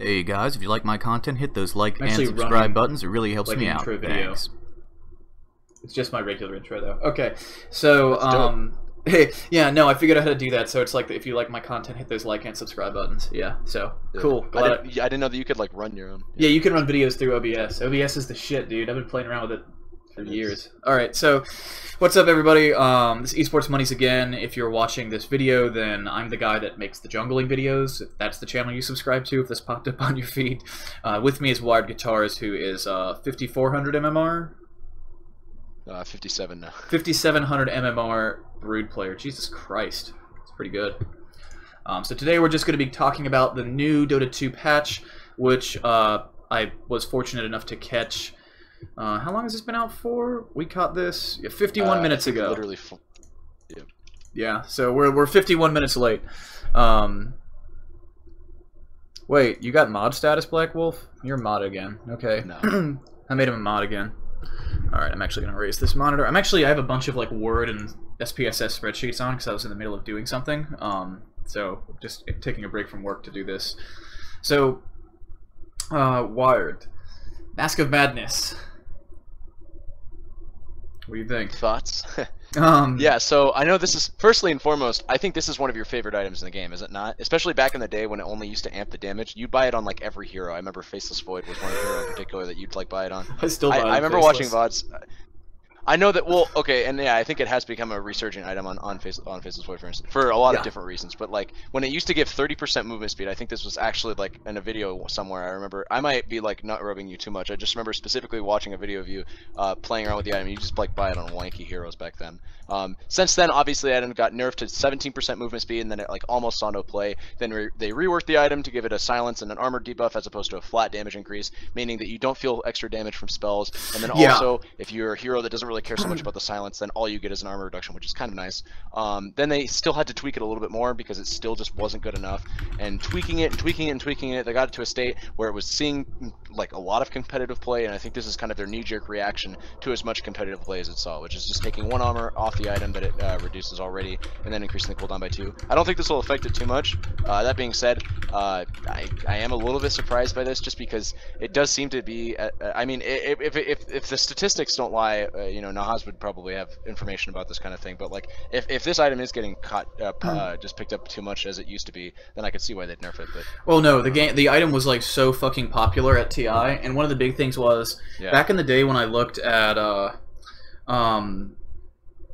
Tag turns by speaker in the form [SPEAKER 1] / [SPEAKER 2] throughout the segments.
[SPEAKER 1] Hey guys, if you like my content, hit those like and
[SPEAKER 2] Actually
[SPEAKER 1] subscribe buttons. It really helps
[SPEAKER 2] like
[SPEAKER 1] me
[SPEAKER 2] an
[SPEAKER 1] out.
[SPEAKER 2] intro video.
[SPEAKER 1] Thanks.
[SPEAKER 2] It's just my regular intro though. Okay, so hey, yeah, no, I figured out how to do that. So it's like if you like my content, hit those like and subscribe buttons. Yeah, so cool.
[SPEAKER 3] I didn't know that you could like run your own.
[SPEAKER 2] Yeah, you can run videos through OBS. OBS is the shit, dude. I've been playing around with it for years. All right, so what's up, everybody? This is Esports Monies again. If you're watching this video, then I'm the guy that makes the jungling videos. If that's the channel you subscribe to, if this popped up on your feed. With me is WiredGuitars, who is 5400 MMR.
[SPEAKER 3] 57 now.
[SPEAKER 2] 5700 MMR Brood player. Jesus Christ, it's pretty good. So today we're just going to be talking about the new Dota 2 patch, which I was fortunate enough to catch. How long has this been out for? We caught this 51 minutes ago.
[SPEAKER 3] Literally.
[SPEAKER 2] Yeah, so we're 51 minutes late. Wait, you got mod status, Black Wolf? You're a mod again. Okay.
[SPEAKER 3] No.
[SPEAKER 2] I made him a mod again. Alright, I'm actually going to raise this monitor. I have a bunch of like Word and SPSS spreadsheets on because I was in the middle of doing something. So just taking a break from work to do this. So, Wired. Mask of Madness. What do you think?
[SPEAKER 3] Thoughts? Yeah, so I know this is, firstly and foremost, I think this is one of your favorite items in the game, is it not? Especially back in the day when it only used to amp the damage. You'd buy it on like every hero. I remember Faceless Void was one hero in particular that you'd like buy it on.
[SPEAKER 2] I still buy it.
[SPEAKER 3] I remember watching VODs. I know that, well, okay, and yeah, I think it has become a resurgent item on Faceless Void, for instance, for a lot of different reasons. But like, when it used to give 30% movement speed, I think this was actually like in a video somewhere. I remember, I might be like not rubbing you too much. I just remember specifically watching a video of you playing around with the item. You just like buy it on wanky heroes back then. Since then, obviously, the item got nerfed to 17% movement speed, and then it like almost saw no play. Then they reworked the item to give it a silence and an armor debuff as opposed to a flat damage increase, meaning that you don't feel extra damage from spells. And then also, if you're a hero that doesn't really care so much about the silence, then all you get is an armor reduction, which is kind of nice. Then they still had to tweak it a little bit more because it still just wasn't good enough. And tweaking it and tweaking it and tweaking it, they got it to a state where it was seeing like a lot of competitive play, and I think this is kind of their knee-jerk reaction to as much competitive play as it saw, which is just taking one armor off the item that it reduces already, and then increasing the cooldown by 2. I don't think this will affect it too much. That being said, I am a little bit surprised by this, just because it does seem to be. I mean, if the statistics don't lie, you know, Nahaz would probably have information about this kind of thing. But like, if this item is getting caught just picked up too much as it used to be, then I could see why they'd nerf it. But
[SPEAKER 2] well, no, the item was like so fucking popular at TI, and one of the big things was back in the day when I looked at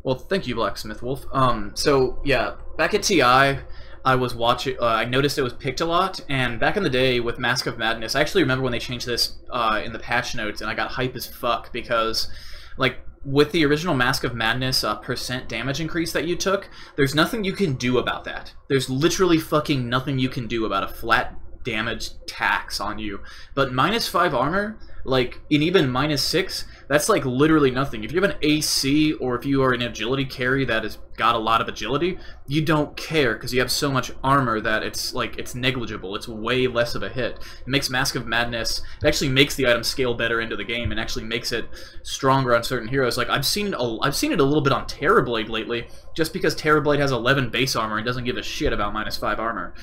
[SPEAKER 2] well, thank you, Blacksmith Wolf. So yeah, back at TI, I was watching. I noticed it was picked a lot, and back in the day with Mask of Madness, I actually remember when they changed this in the patch notes, and I got hype as fuck because, like, with the original Mask of Madness percent damage increase that you took, there's nothing you can do about that. There's literally fucking nothing you can do about a flat damage tax on you. But -5 armor, like, and even -6, that's like literally nothing. If you have an AC, or if you are an agility carry that has got a lot of agility, you don't care because you have so much armor that it's like, it's negligible. It's way less of a hit. It makes Mask of Madness, it actually makes the item scale better into the game, and actually makes it stronger on certain heroes. Like, I've seen it a little bit on Terrorblade lately, just because Terrorblade has 11 base armor and doesn't give a shit about -5 armor.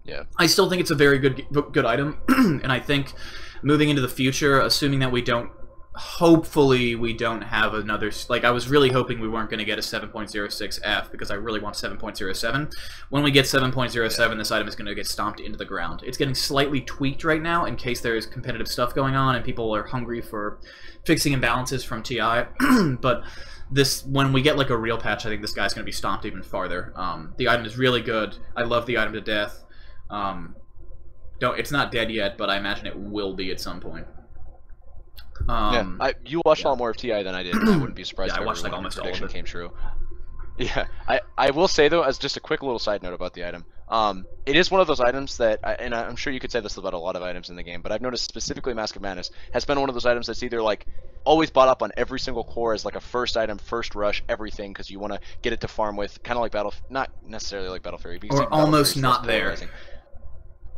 [SPEAKER 3] yeah,
[SPEAKER 2] I still think it's a very good item, and I think moving into the future, assuming that we don't, hopefully we don't have another, like, I was really hoping we weren't going to get a 7.06F, because I really want 7.07. When we get 7.07, this item is going to get stomped into the ground. It's getting slightly tweaked right now in case there's competitive stuff going on and people are hungry for fixing imbalances from TI, but when we get like a real patch, I think this guy's going to be stomped even farther. The item is really good. I love the item to death. It's not dead yet, but I imagine it will be at some point.
[SPEAKER 3] You watched a lot more of TI than I did. I wouldn't be surprised if
[SPEAKER 2] I watched like almost all of it.
[SPEAKER 3] Came true. Yeah, I will say though, as just a quick little side note about the item, it is one of those items that, and I'm sure you could say this about a lot of items in the game, but I've noticed specifically Mask of Madness has been one of those items that's either like always bought up on every single core as like a first item, first rush, everything, because you want to get it to farm with, kind of like not necessarily like Battle Fury,
[SPEAKER 2] or almost not there.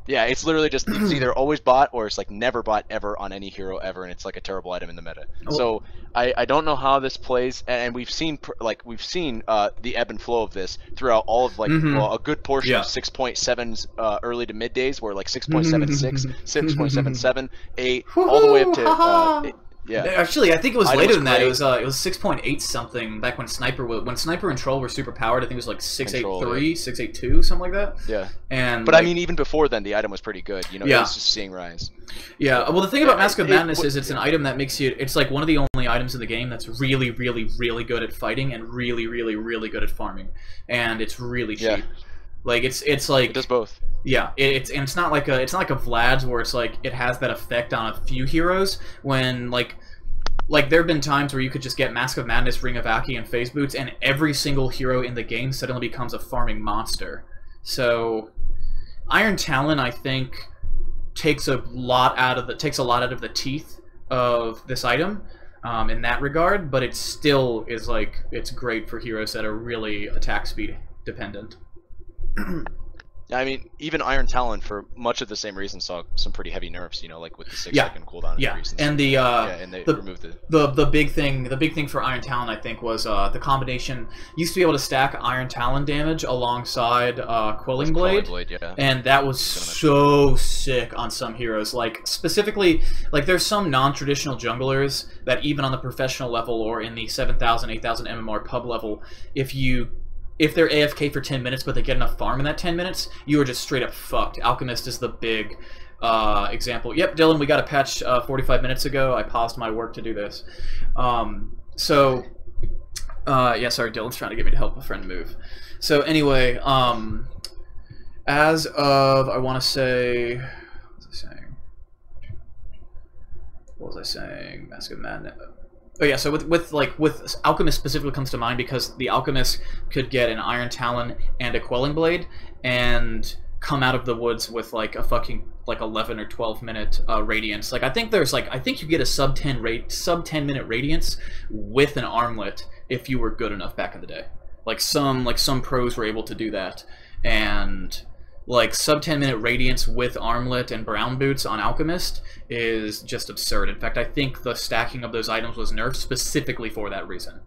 [SPEAKER 3] Yeah, it's literally just it's either always bought or it's like never bought ever on any hero ever, and it's like a terrible item in the meta. So I don't know how this plays, and we've seen the ebb and flow of this throughout all of like well, a good portion of 6.7's early to mid days, where like 6.76, 6.77, 8, all the way up to yeah.
[SPEAKER 2] Actually, I think it was later than that. It was 6.8 something back when Sniper and Troll were super powered. I think it was like 683, 682, something like that.
[SPEAKER 3] Yeah.
[SPEAKER 2] And
[SPEAKER 3] but like, I mean, even before then, the item was pretty good. You know, it was just seeing rise.
[SPEAKER 2] Yeah. Well, the thing about Mask of Madness is it's an item that makes you. It's like one of the only items in the game that's really, really, really good at fighting and really, really, really good at farming, and it's really cheap.
[SPEAKER 3] Yeah.
[SPEAKER 2] Like it's like
[SPEAKER 3] it does both.
[SPEAKER 2] Yeah, it's not like a Vlad's where it's like it has that effect on a few heroes when like there have been times where you could just get Mask of Madness, Ring of Aki, and Phase Boots, and every single hero in the game suddenly becomes a farming monster. So Iron Talon, I think, takes a lot out of the teeth of this item in that regard, but it still is like it's great for heroes that are really attack speed dependent.
[SPEAKER 3] I mean, even Iron Talon, for much of the same reason, saw some pretty heavy nerfs. You know, like with the 6-second cooldown increase.
[SPEAKER 2] And
[SPEAKER 3] and they removed
[SPEAKER 2] the big thing for Iron Talon, I think, was the combination. Used to be able to stack Iron Talon damage alongside Quelling Blade, and that was so sick on some heroes. Like specifically, like there's some non-traditional junglers that even on the professional level or in the 7,000, 8,000 MMR pub level, if they're AFK for 10 minutes but they get enough farm in that 10 minutes, you are just straight up fucked. Alchemist is the big example. Yep, Dylan, we got a patch 45 minutes ago. I paused my work to do this. Yeah, sorry, Dylan's trying to get me to help a friend move. So anyway, as of, I want to say, what was I saying? Mask of Madness. Oh yeah, so with Alchemist specifically comes to mind because the Alchemist could get an Iron Talon and a Quelling Blade and come out of the woods with like a fucking 11 or 12 minute radiance. Like I think you get a sub 10 minute radiance with an armlet if you were good enough back in the day. Like some pros were able to do that, and like sub 10 minute radiance with armlet and brown boots on Alchemist is just absurd. In fact, I think the stacking of those items was nerfed specifically for that reason.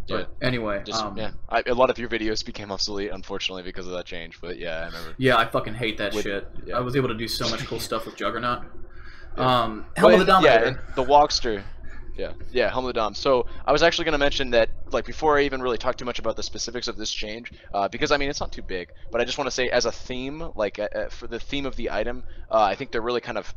[SPEAKER 2] But anyway,
[SPEAKER 3] a lot of your videos became obsolete, unfortunately, because of that change. But yeah, I remember.
[SPEAKER 2] Yeah, I fucking hate that shit. Yeah. I was able to do so much cool stuff with Juggernaut. Helm of the Dominator.
[SPEAKER 3] Yeah, and the Wogster. Yeah, Helm of the Dom. So I was actually going to mention that, like, before I even really talk too much about the specifics of this change, because I mean it's not too big, but I just want to say as a theme, like for the theme of the item, I think they're really kind of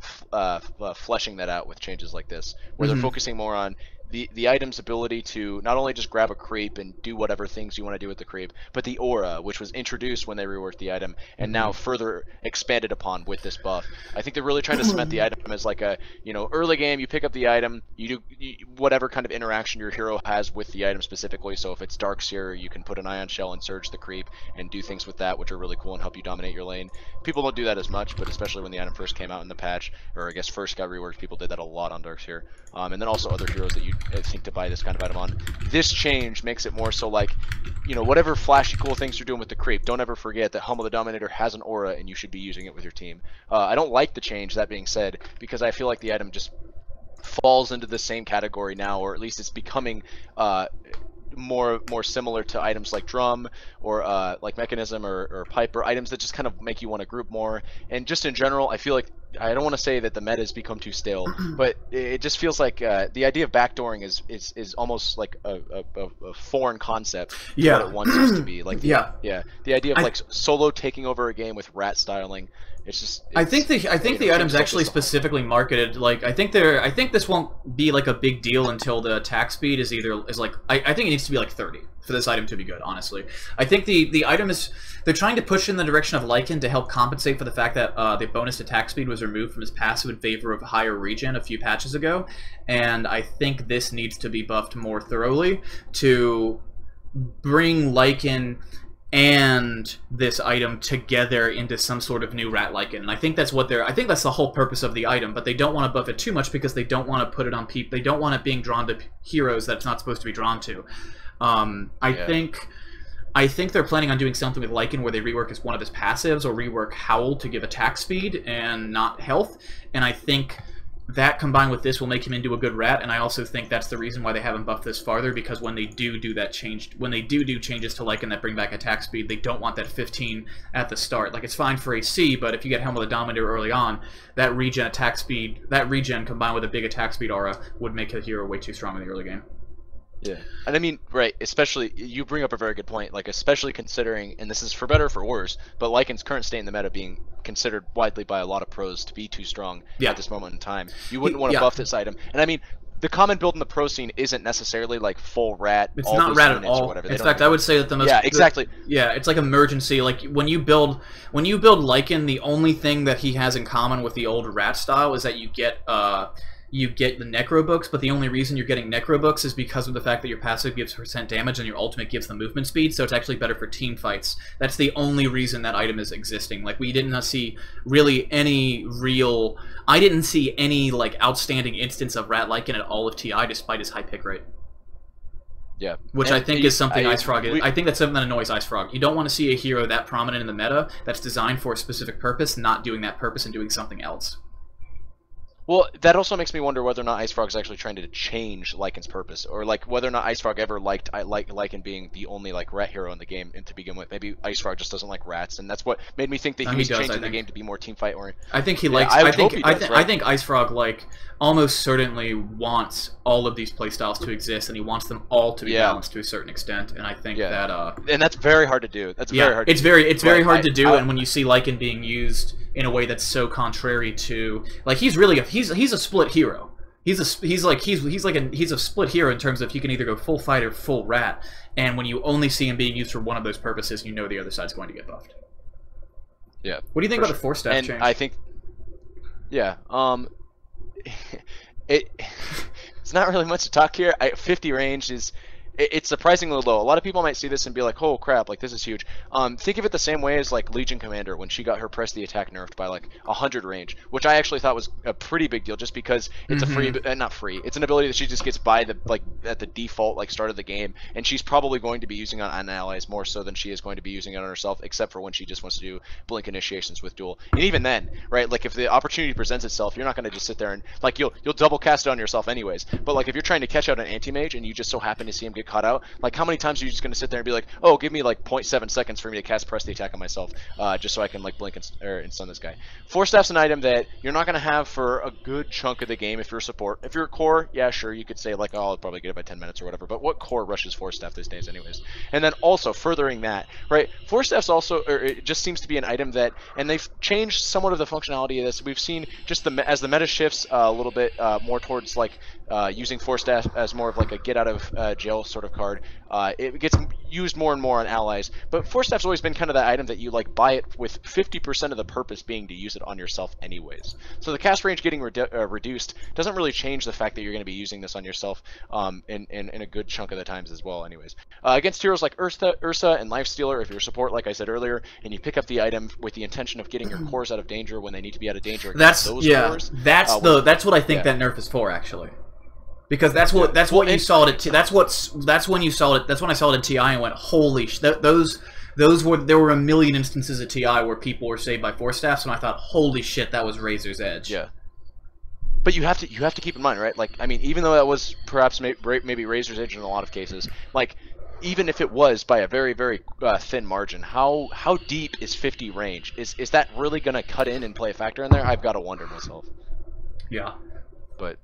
[SPEAKER 3] fleshing that out with changes like this, where they're focusing more on the item's ability to not only just grab a creep and do whatever things you want to do with the creep, but the aura, which was introduced when they reworked the item and now further expanded upon with this buff. I think they're really trying to cement the item as like a, you know, early game, you pick up the item, you do whatever kind of interaction your hero has with the item specifically. So if it's Darkseer, you can put an Ion Shell and surge the creep and do things with that, which are really cool and help you dominate your lane. People don't do that as much, but especially when the item first came out in the patch, or I guess first got reworked, people did that a lot on Darkseer. And then also other heroes that you think to buy this kind of item on. This change makes it more so like, you know, whatever flashy cool things you're doing with the creep, don't ever forget that Helm of the Dominator has an aura and you should be using it with your team. I don't like the change, that being said, because I feel like the item just falls into the same category now, or at least it's becoming more similar to items like Drum or like Mechanism or Piper, items that just kind of make you want to group more. And just in general, I feel like, I don't want to say that the meta has become too stale, but it just feels like the idea of backdooring is almost like a foreign concept to what it once used to be. Like the idea of like solo taking over a game with rat styling. It's just. I think
[SPEAKER 2] the item's actually specifically marketed. Like I think this won't be like a big deal until the attack speed is like I think it needs to be like 30 for this item to be good. Honestly, I think the item is, they're trying to push in the direction of Lycan to help compensate for the fact that the bonus attack speed was removed from his passive in favor of higher regen a few patches ago, and I think this needs to be buffed more thoroughly to bring Lycan and this item together into some sort of new rat Lycan. And I think that's the whole purpose of the item, but they don't want to buff it too much because they don't want to put it on people. They don't want it being drawn to heroes that it's not supposed to be drawn to. I think I think they're planning on doing something with Lycan where they rework as one of his passives or rework Howl to give attack speed and not health. And I think that combined with this will make him into a good rat, and I also think that's the reason why they haven't buffed this farther, because when they do that change, when they do changes to Lycan that bring back attack speed, they don't want that 15 at the start. Like, it's fine for AC, but if you get Helm of the Dominator early on, that regen attack speed, that regen combined with a big attack speed aura would make a hero way too strong in the early game.
[SPEAKER 3] Yeah, and I mean, right, especially, you bring up a very good point, like, especially considering, and this is for better or for worse, but Lycan's current state in the meta being considered widely by a lot of pros to be too strong at this moment in time. You wouldn't want to buff this item. And I mean, the common build in the pro scene isn't necessarily like full rat.
[SPEAKER 2] It's not rat at all. In fact, I would say that the most
[SPEAKER 3] exactly.
[SPEAKER 2] It's like emergency. Like when you build Lycan, the only thing that he has in common with the old rat style is that you get the Necro books, but the only reason you're getting Necro books is because of the fact that your passive gives % damage and your ultimate gives the movement speed, so it's actually better for team fights. That's the only reason that item is existing. Like, we didn't see really any real... I didn't see any, like, outstanding instance of Rat Lycan at all of TI, despite his high pick rate.
[SPEAKER 3] Yeah.
[SPEAKER 2] Which I think is something Ice Frog is. I think that's something that annoys Ice Frog. You don't want to see a hero that prominent in the meta that's designed for a specific purpose, not doing that purpose and doing something else.
[SPEAKER 3] Well, that also makes me wonder whether or not Ice Frog's actually trying to change Lycan's purpose, or like whether or not Ice Frog ever liked Lycan being the only like rat hero in the game and to begin with. Maybe Ice Frog just doesn't like rats, and that's what made me think that he was changing the game to be more team fight oriented.
[SPEAKER 2] I think he likes. I think Ice Frog like almost certainly wants all of these playstyles to exist, and he wants them all to be balanced to a certain extent. And I think that
[SPEAKER 3] and that's very hard to do. That's very hard.
[SPEAKER 2] It's very hard to do, and when you see Lycan being used in a way that's so contrary to, like, he's really he's a split hero. He's a split hero in terms of he can either go full fight or full rat, and when you only see him being used for one of those purposes, you know the other side's going to get buffed.
[SPEAKER 3] Yeah.
[SPEAKER 2] What do you think about the Force Staff change?
[SPEAKER 3] I think, it's not really much to talk here. 50 range is. It's surprisingly low. A lot of people might see this and be like, "Oh crap! Like this is huge." Think of it the same way as like Legion Commander when she got her press the attack nerfed by like 100 range, which I actually thought was a pretty big deal, just because it's a free, not free. It's an ability that she just gets by the at the default like start of the game, and she's probably going to be using it on allies more so than she is going to be using it on herself, except for when she just wants to do blink initiations with duel. And even then, right? Like if the opportunity presents itself, you're not going to just sit there and like you'll double cast it on yourself anyways. But like if you're trying to catch out an anti-mage and you just so happen to see him get caught out, like how many times are you just going to sit there and be like, oh, give me like 0.7 seconds for me to cast press the attack on myself, just so I can like blink and stun this guy. Force Staff's an item that you're not going to have for a good chunk of the game if you're a support. If you're a core, yeah, sure, you could say like, oh, I'll probably get it by 10 minutes or whatever, but what core rushes Force Staff these days anyways? And then also, furthering that, right, Force Staff's also, or it just seems to be an item that, and they've changed somewhat of the functionality of this. We've seen just as the meta shifts a little bit more towards like using Force Staff as more of like a get out of jail sort of card. It gets used more and more on allies, but Force Staff's always been kind of that item that you like buy it with 50% of the purpose being to use it on yourself anyways. So the cast range getting reduced doesn't really change the fact that you're going to be using this on yourself in a good chunk of the times as well anyways. Against heroes like Ursa and Lifestealer, if you're a support like I said earlier, and you pick up the item with the intention of getting your cores out of danger when they need to be out of danger,
[SPEAKER 2] that's what I think that nerf is for, actually. Because that's what you saw it at that's when I saw it at TI and went, holy sh! There were a million instances at TI where people were saved by Force Staffs, and I thought, holy shit, that was Razor's Edge.
[SPEAKER 3] Yeah. But you have to keep in mind, right? Like, I mean, even though that was perhaps maybe Razor's Edge in a lot of cases, like, even if it was by a very, very thin margin, how deep is 50 range? Is that really gonna cut in and play a factor in there? I've got to wonder myself.
[SPEAKER 2] Yeah.
[SPEAKER 3] But.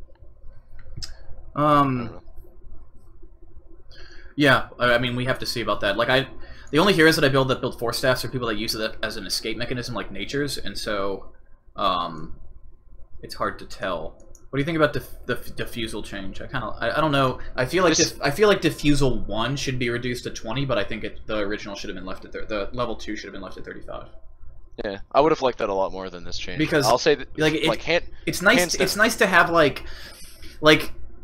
[SPEAKER 2] Yeah, I mean, we have to see about that. Like, the only heroes that I build Force Staffs are people that use it as an escape mechanism, like Nature's, and so, it's hard to tell. What do you think about the diffusal change? I don't know. I feel like diffusal 1 should be reduced to 20, but I think the original should have been left at the level 2 should have been left at 35.
[SPEAKER 3] Yeah, I would have liked that a lot more than this change.
[SPEAKER 2] Because
[SPEAKER 3] I'll say that,
[SPEAKER 2] it's nice to have like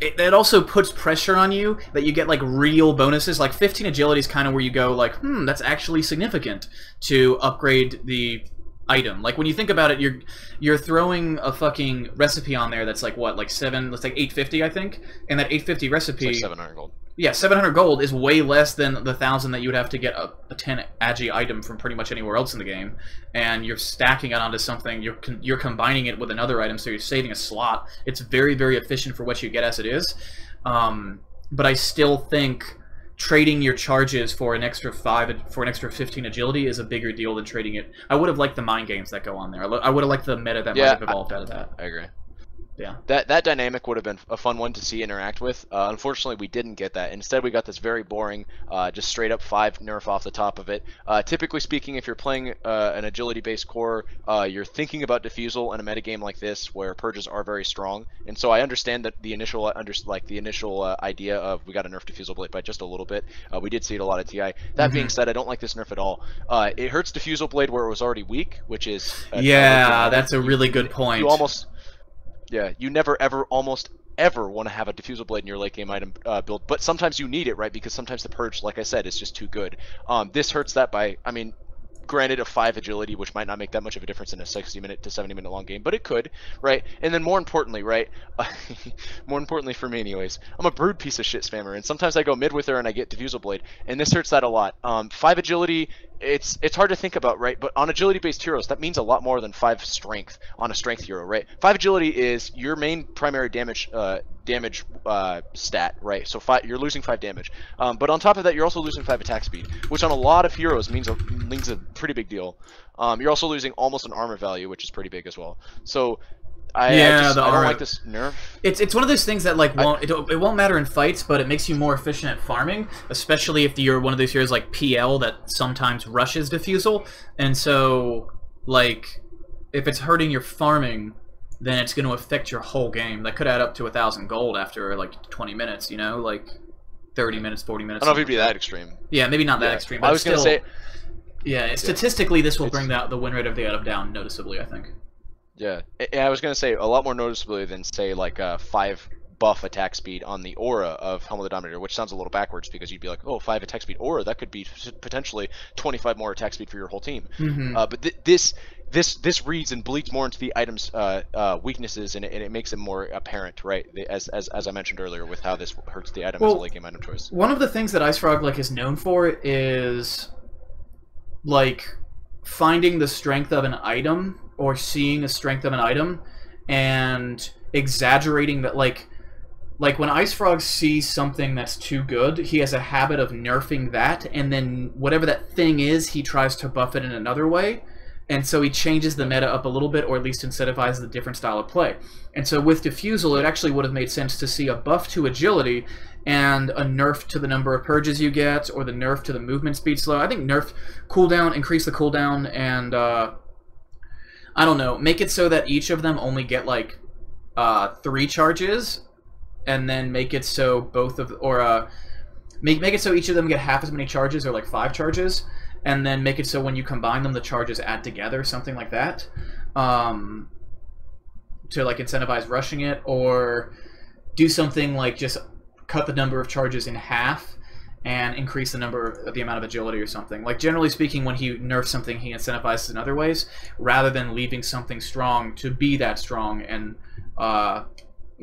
[SPEAKER 2] it also puts pressure on you that you get like real bonuses. Like 15 agility is kind of where you go like, that's actually significant to upgrade the item. Like when you think about it, you're throwing a fucking recipe on there that's like what, like 850 I think, and that 850 recipe.
[SPEAKER 3] It's like 700 gold.
[SPEAKER 2] Yeah, 700 gold is way less than the 1,000 that you would have to get a 10 agi item from pretty much anywhere else in the game, and you're stacking it onto something. You're combining it with another item, so you're saving a slot. It's very, very efficient for what you get as it is. But I still think trading your charges for an extra 15 agility is a bigger deal than trading it. I would have liked the mind games that go on there. I would have liked the meta that might have evolved out of that.
[SPEAKER 3] I agree.
[SPEAKER 2] Yeah.
[SPEAKER 3] That dynamic would have been a fun one to see interact with. Unfortunately, we didn't get that. Instead, we got this very boring, just straight up 5 nerf off the top of it. Typically speaking, if you're playing an agility-based core, you're thinking about defusal in a metagame like this, where purges are very strong. And so I understand that the initial idea of we got to nerf defusal blade by just a little bit. We did see it a lot of TI. That being said, I don't like this nerf at all. It hurts defusal blade where it was already weak, which is
[SPEAKER 2] yeah, that's a really good point.
[SPEAKER 3] Yeah, you never ever, almost ever want to have a diffusal blade in your late game item build, but sometimes you need it, right? Because sometimes the purge, like I said, is just too good. This hurts that by, I mean, granted a 5 agility, which might not make that much of a difference in a 60-minute to 70-minute long game, but it could, right? And then more importantly, right, more importantly for me anyways, I'm a brood piece of shit spammer, and sometimes I go mid with her and I get diffusal blade, and this hurts that a lot. 5 agility, it's hard to think about, right? But on agility-based heroes, that means a lot more than 5 strength on a strength hero, right? 5 agility is your main primary damage stat, right? So you're losing 5 damage, but on top of that, you're also losing 5 attack speed, which on a lot of heroes means a pretty big deal. You're also losing almost an armor value, which is pretty big as well. So I don't like this nerf.
[SPEAKER 2] It's one of those things that like it won't matter in fights, but it makes you more efficient at farming, especially if you're one of those heroes like PL that sometimes rushes diffusal. And so like if it's hurting your farming, then it's going to affect your whole game. That could add up to 1,000 gold after like 20 minutes, you know, like 30 minutes, 40 minutes.
[SPEAKER 3] I don't know if it'd be that extreme.
[SPEAKER 2] Yeah, maybe not that extreme. But
[SPEAKER 3] I was going to say.
[SPEAKER 2] Yeah, statistically, this will bring the win rate of the item down noticeably, I think.
[SPEAKER 3] Yeah, I was gonna say a lot more noticeably than say like 5 buff attack speed on the aura of Helm of the Dominator, which sounds a little backwards because you'd be like, oh, 5 attack speed aura, that could be potentially 25 more attack speed for your whole team. But this reads and bleeds more into the item's weaknesses, and it makes it more apparent, right? As I mentioned earlier, with how this hurts the item as a late game item choice.
[SPEAKER 2] One of the things that IceFrog like is known for is like finding the strength of an item or seeing the strength of an item and exaggerating that. Like when IceFrog sees something that's too good, he has a habit of nerfing that, and then whatever that thing is, he tries to buff it in another way. And so he changes the meta up a little bit, or at least incentivizes a different style of play. And so with Diffusal, it actually would have made sense to see a buff to agility and a nerf to the number of purges you get, or the nerf to the movement speed slow. I think nerf cooldown, increase the cooldown, and I don't know, make it so that each of them only get like 3 charges, and then make it so both of, or make it so each of them get half as many charges, or like 5 charges. And then make it so when you combine them, the charges add together, something like that, to like incentivize rushing it, or do something like just cut the number of charges in half and increase the amount of agility or something. Like generally speaking, when he nerfs something, he incentivizes in other ways, rather than leaving something strong to be that strong and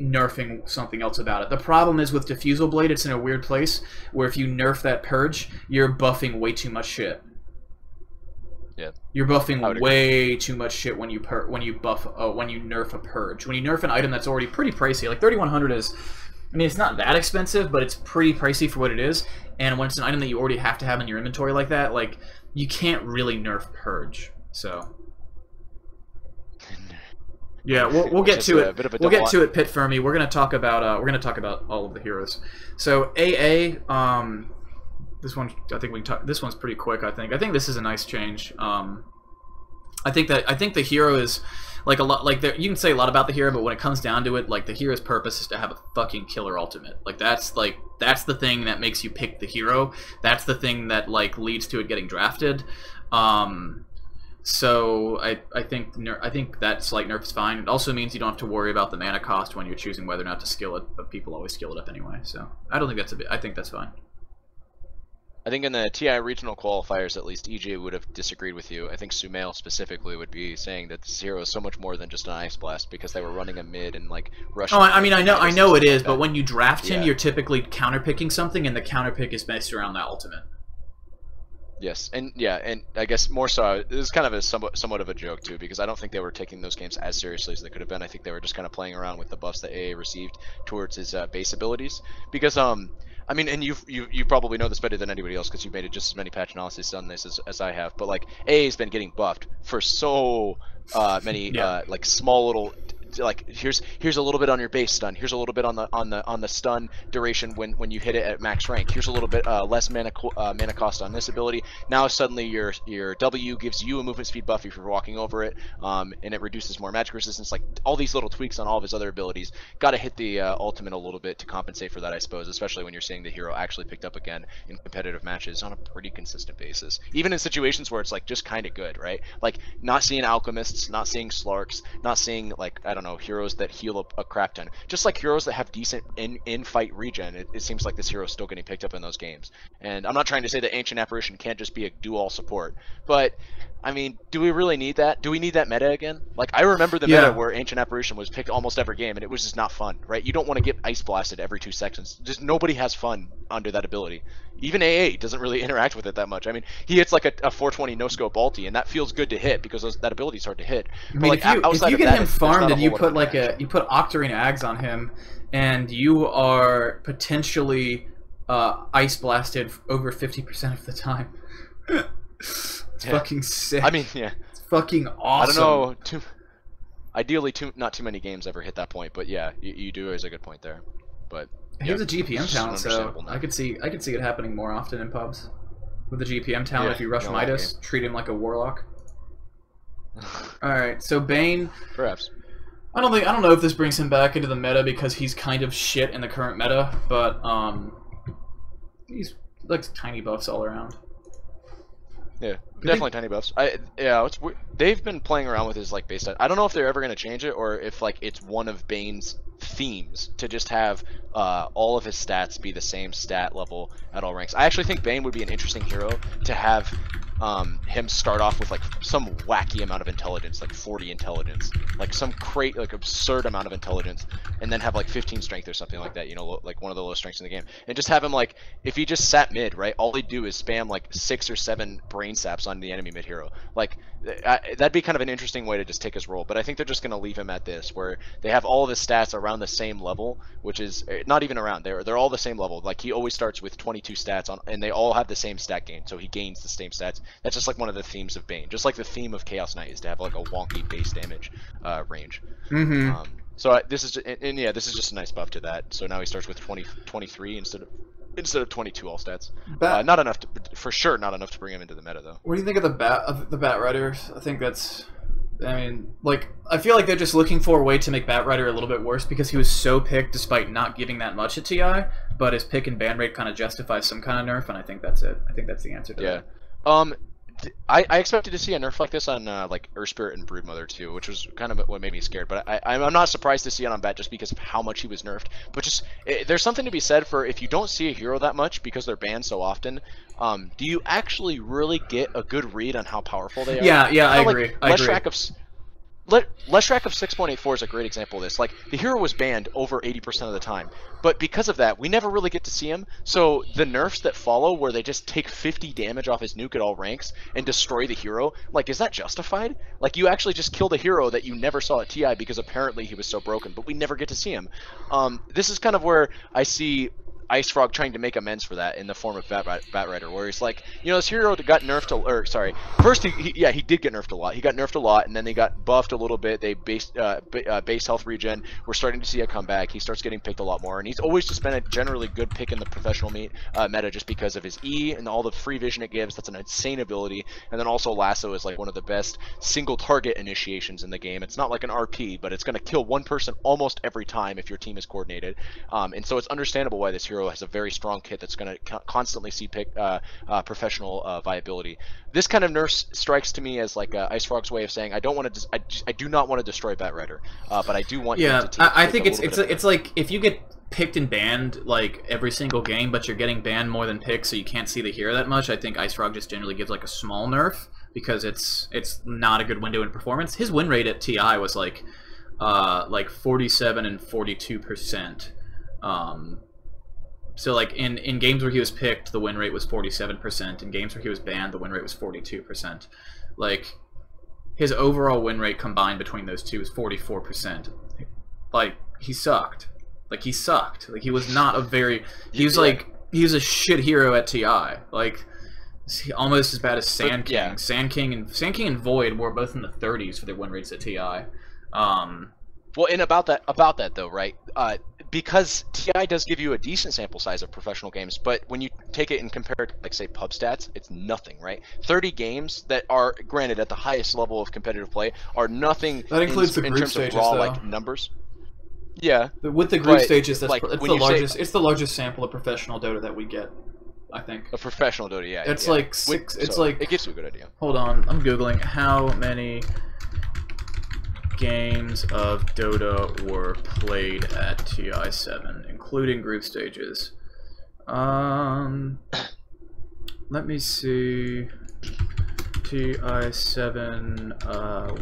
[SPEAKER 2] nerfing something else about it. The problem is with Diffusal Blade, it's in a weird place where if you nerf that purge, you're buffing way too much shit.
[SPEAKER 3] Yeah.
[SPEAKER 2] You're buffing way too much shit when you nerf a purge. When you nerf an item that's already pretty pricey, like 3,100 is, I mean, it's not that expensive, but it's pretty pricey for what it is. And when it's an item that you already have to have in your inventory like that, like you can't really nerf purge. So yeah, we'll get to it. We'll get to it, Pit Fermi. We're gonna talk about all of the heroes. So AA. This one, I think we can talk. This one's pretty quick. I think this is a nice change. I think the hero is like a lot. Like you can say a lot about the hero, but when it comes down to it, like the hero's purpose is to have a fucking killer ultimate. Like that's the thing that makes you pick the hero. That's the thing that like leads to it getting drafted. So I think that slight nerf is fine. It also means you don't have to worry about the mana cost when you're choosing whether or not to skill it. But people always skill it up anyway. So I don't think that's I think that's fine.
[SPEAKER 3] I think in the TI regional qualifiers, at least, EJ would have disagreed with you. I think Sumail specifically would be saying that this hero is so much more than just an Ice Blast because they were running a mid and like rushing.
[SPEAKER 2] Oh, I mean, I know it is, but when you draft him,
[SPEAKER 3] Yeah.
[SPEAKER 2] you're typically counterpicking something, and the counterpick is based around that ultimate.
[SPEAKER 3] Yes, and yeah, and I guess more so, it was kind of a somewhat of a joke too, because I don't think they were taking those games as seriously as they could have been. I think they were just kind of playing around with the buffs that AA received towards his base abilities, because I mean, and you probably know this better than anybody else because you've made it just as many patch analyses on this as I have. But like AA's been getting buffed for so many like small little, like here's a little bit on your base stun, here's a little bit on the stun duration when you hit it at max rank, here's a little bit less mana cost on this ability. Now suddenly your W gives you a movement speed buff if you're walking over it, and it reduces more magic resistance. Like all these little tweaks on all of his other abilities. Got to hit the ultimate a little bit to compensate for that, I suppose, especially when you're seeing the hero actually picked up again in competitive matches on a pretty consistent basis, even in situations where it's like just kind of good, right? Like not seeing alchemists, not seeing slarks, not seeing like, I don't know, heroes that heal a crap ton. Just like heroes that have decent in-fight regen, it seems like this hero is still getting picked up in those games. And I'm not trying to say that Ancient Apparition can't just be a do-all support, but I mean, do we really need that? Do we need that meta again? Like, I remember the meta where Ancient Apparition was picked almost every game, and it was just not fun, right? You don't want to get ice blasted every 2 seconds. Just nobody has fun under that ability. Even AA doesn't really interact with it that much. I mean, he hits like a 420 no-scope ulti, and that feels good to hit because that ability's hard to hit.
[SPEAKER 2] I mean,
[SPEAKER 3] like,
[SPEAKER 2] if you get him farmed and you put like you put Octarine Ags on him, and you are potentially ice blasted over 50% of the time. It's fucking sick.
[SPEAKER 3] I mean, yeah.
[SPEAKER 2] It's fucking awesome.
[SPEAKER 3] I don't know. Ideally, not too many games ever hit that point, but yeah, you do raise a good point there. But
[SPEAKER 2] he has a GPM talent, so I could see it happening more often in pubs. With the GPM talent, if you rush Midas, treat him like a warlock. Alright, so Bane.
[SPEAKER 3] Perhaps.
[SPEAKER 2] I don't know if this brings him back into the meta because he's kind of shit in the current meta, but he's like tiny buffs all around.
[SPEAKER 3] Yeah, definitely tiny buffs. They've been playing around with his like base stat. I don't know if they're ever gonna change it or if like it's one of Bane's themes to just have all of his stats be the same stat level at all ranks. I actually think Bane would be an interesting hero to have him start off with like some wacky amount of intelligence, like 40 intelligence, like some absurd amount of intelligence, and then have like 15 strength or something like that, you know, like one of the lowest strengths in the game, and just have him like, if he just sat mid, right, all he'd do is spam like 6 or 7 brain saps on the enemy mid hero. Like that'd be kind of an interesting way to just take his role, but I think they're just gonna leave him at this, where they have all of his stats around the same level, which is not even around, they're all the same level. Like he always starts with 22 stats on, and they all have the same stat gain, so he gains the same stats. That's just like one of the themes of Bane, just like the theme of Chaos Knight is to have like a wonky base damage range. So this is just a nice buff to that. So now he starts with 23 instead of 22 all stats. Not enough to, for sure, not enough to bring him into the meta though.
[SPEAKER 2] What do you think of the Bat Riders? I think that's, I mean, like, I feel like they're just looking for a way to make Bat Rider a little bit worse because he was so picked despite not giving that much at TI, but his pick and ban rate kind of justifies some kind of nerf, and I think that's it. I think that's the answer to that.
[SPEAKER 3] I expected to see a nerf like this on like Urspirit and Broodmother too, which was kind of what made me scared. But I'm not surprised to see it on Bat just because of how much he was nerfed. But just there's something to be said for if you don't see a hero that much because they're banned so often. Do you actually really get a good read on how powerful they are?
[SPEAKER 2] Yeah, I agree.
[SPEAKER 3] Leshrac of 6.84 is a great example of this. Like, the hero was banned over 80% of the time, but because of that, we never really get to see him. So the nerfs that follow, where they just take 50 damage off his nuke at all ranks and destroy the hero, like, is that justified? Like, you actually just killed a hero that you never saw at TI because apparently he was so broken, but we never get to see him. This is kind of where I see Ice Frog trying to make amends for that in the form of Bat Rider, where he's like, you know, this hero got nerfed first he did get nerfed a lot. He got nerfed a lot, and then they got buffed a little bit. They base health regen. We're starting to see a comeback. He starts getting picked a lot more, and he's always just been a generally good pick in the professional meta just because of his E and all the free vision it gives. That's an insane ability. And then also Lasso is like one of the best single target initiations in the game. It's not like an RP, but it's going to kill one person almost every time if your team is coordinated. And so it's understandable why this hero has a very strong kit that's going to constantly see professional viability. This kind of nerf strikes to me as like Ice Frog's way of saying I don't want to. I do not want to destroy Bat Rider, but I do want.
[SPEAKER 2] Yeah, I think it's like if you get picked and banned like every single game, but you're getting banned more than picked, so you can't see the hero that much. I think Ice Frog just generally gives like a small nerf because it's not a good window in performance. His win rate at TI was like 47 and 42%. So like in games where he was picked, the win rate was 47%. In games where he was banned, the win rate was 42%. Like his overall win rate combined between those two is 44%. Like he sucked. Like he sucked. Like he was not a very. He was like he was a shit hero at TI. Like almost as bad as Sand King.
[SPEAKER 3] Yeah.
[SPEAKER 2] Sand King and Void were both in the 30s for their win rates at TI.
[SPEAKER 3] Well, and about that though, right? Because TI does give you a decent sample size of professional games, but when you take it and compare it to, like, say, pub stats, it's nothing, right? 30 games that are, granted, at the highest level of competitive play, are nothing
[SPEAKER 2] that includes the
[SPEAKER 3] in
[SPEAKER 2] group
[SPEAKER 3] terms
[SPEAKER 2] stages,
[SPEAKER 3] of raw,
[SPEAKER 2] though.
[SPEAKER 3] like, numbers. Yeah.
[SPEAKER 2] With the group
[SPEAKER 3] but,
[SPEAKER 2] stages, that's
[SPEAKER 3] like,
[SPEAKER 2] it's
[SPEAKER 3] when
[SPEAKER 2] the
[SPEAKER 3] you
[SPEAKER 2] largest.
[SPEAKER 3] say,
[SPEAKER 2] It's the largest sample of professional Dota that we get, I think.
[SPEAKER 3] a professional Dota, yeah.
[SPEAKER 2] It's
[SPEAKER 3] yeah.
[SPEAKER 2] like six. It's
[SPEAKER 3] so
[SPEAKER 2] like
[SPEAKER 3] it gives you a good idea.
[SPEAKER 2] Hold on, I'm googling how many games of Dota were played at TI7, including group stages. Let me see. TI7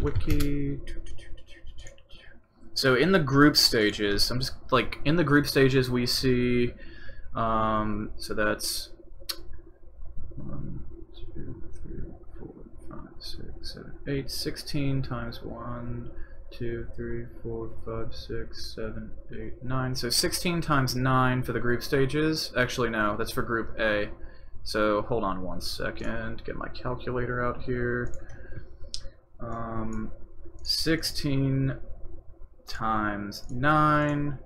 [SPEAKER 2] wiki. So in the group stages, I'm just like in the group stages we see. So that's 1, 2, 3, 4, 5, 6, 7, 8, 16 times 1, 2, 3, 4, 5, 6, 7, 8, 9. So 16 times 9 for the group stages. Actually, no, that's for Group A. So hold on one second. Get my calculator out here. 16 times 9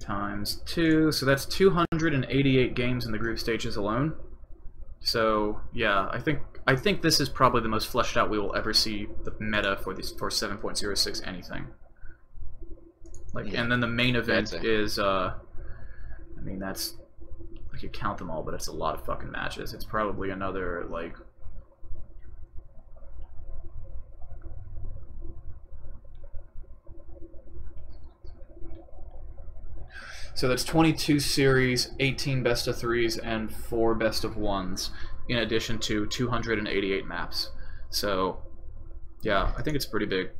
[SPEAKER 2] times 2. So that's 288 games in the group stages alone. So yeah, I think this is probably the most fleshed out we will ever see the meta for 7.06 anything. Like, and then the main event is I mean that's I could count them all, but it's a lot of fucking matches. It's probably another like so that's 22 series, 18 best of 3s, and 4 best of 1s, in addition to 288 maps. So, yeah, I think it's pretty big.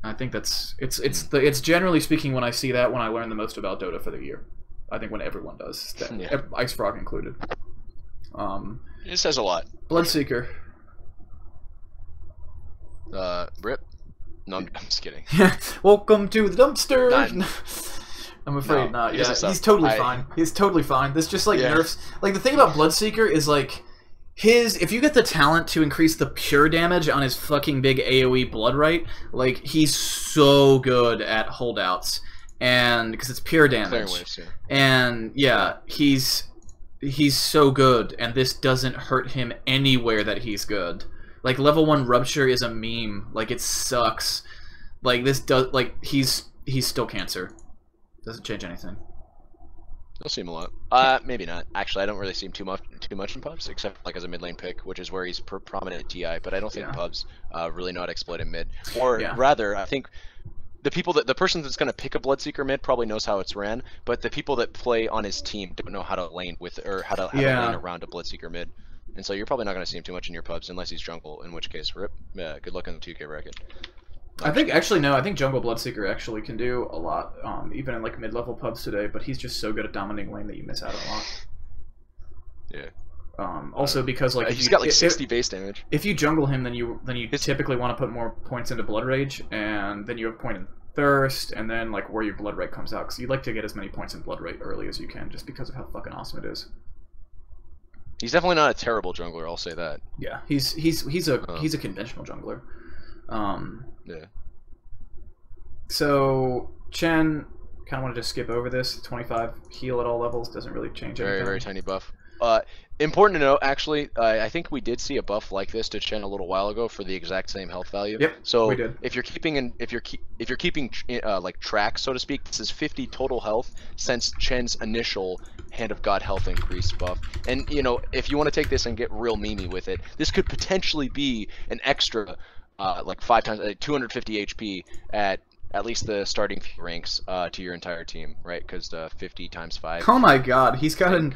[SPEAKER 2] I think that's it's generally speaking when I see that when I learn the most about Dota for the year. I think when everyone does, that, Ice Frog included.
[SPEAKER 3] It says a lot.
[SPEAKER 2] Bloodseeker.
[SPEAKER 3] Rip. No, I'm just kidding.
[SPEAKER 2] Welcome to the dumpster.
[SPEAKER 3] None.
[SPEAKER 2] I'm afraid not. Yeah,
[SPEAKER 3] he's
[SPEAKER 2] totally fine. He's totally fine. This just like nerfs. Like the thing about Bloodseeker is like if you get the talent to increase the pure damage on his fucking big AoE blood right, like he's so good at holdouts, and because it's pure damage.
[SPEAKER 3] Waves, yeah.
[SPEAKER 2] And yeah, he's so good, and this doesn't hurt him anywhere that he's good. Like level 1 Rupture is a meme. Like it sucks. Like this does he's still cancer. Doesn't change anything.
[SPEAKER 3] You'll see him a lot. Maybe not. Actually, I don't really see him too much in pubs, except like as a mid lane pick, which is where he's prominent at TI. But I don't think pubs really know how to exploit him mid. Or rather, I think the person that's going to pick a Bloodseeker mid probably knows how it's ran, but the people that play on his team don't know how to lane with or how to lane around a Bloodseeker mid. And so you're probably not going to see him too much in your pubs unless he's jungle, in which case, rip. Yeah, good luck in the 2K bracket.
[SPEAKER 2] I think I think Jungle Bloodseeker actually can do a lot, even in like mid-level pubs today. But he's just so good at dominating lane that you miss out a lot.
[SPEAKER 3] Yeah.
[SPEAKER 2] Also because like
[SPEAKER 3] he's got like 60 base damage.
[SPEAKER 2] If you jungle him, then you typically want to put more points into Blood Rage, and then you have point in Thirst, and then like where your Blood Rate comes out, because you'd like to get as many points in Blood Rate early as you can, just because of how fucking awesome it is.
[SPEAKER 3] He's definitely not a terrible jungler. I'll say that.
[SPEAKER 2] Yeah, he's a conventional jungler.
[SPEAKER 3] Yeah.
[SPEAKER 2] So Chen, kind of want to just skip over this. 25 heal at all levels doesn't really change anything.
[SPEAKER 3] Very tiny buff. Important to note, actually, I think we did see a buff like this to Chen a little while ago for the exact same health value.
[SPEAKER 2] Yep.
[SPEAKER 3] So
[SPEAKER 2] we did.
[SPEAKER 3] if you're keeping like track, so to speak, this is 50 total health since Chen's initial Hand of God health increase buff. And you know, if you want to take this and get real memey with it, this could potentially be an extra like 5 times 250 HP at at least the starting few ranks to your entire team, right? Because the 50 times 5.
[SPEAKER 2] Oh my god, he's gotten...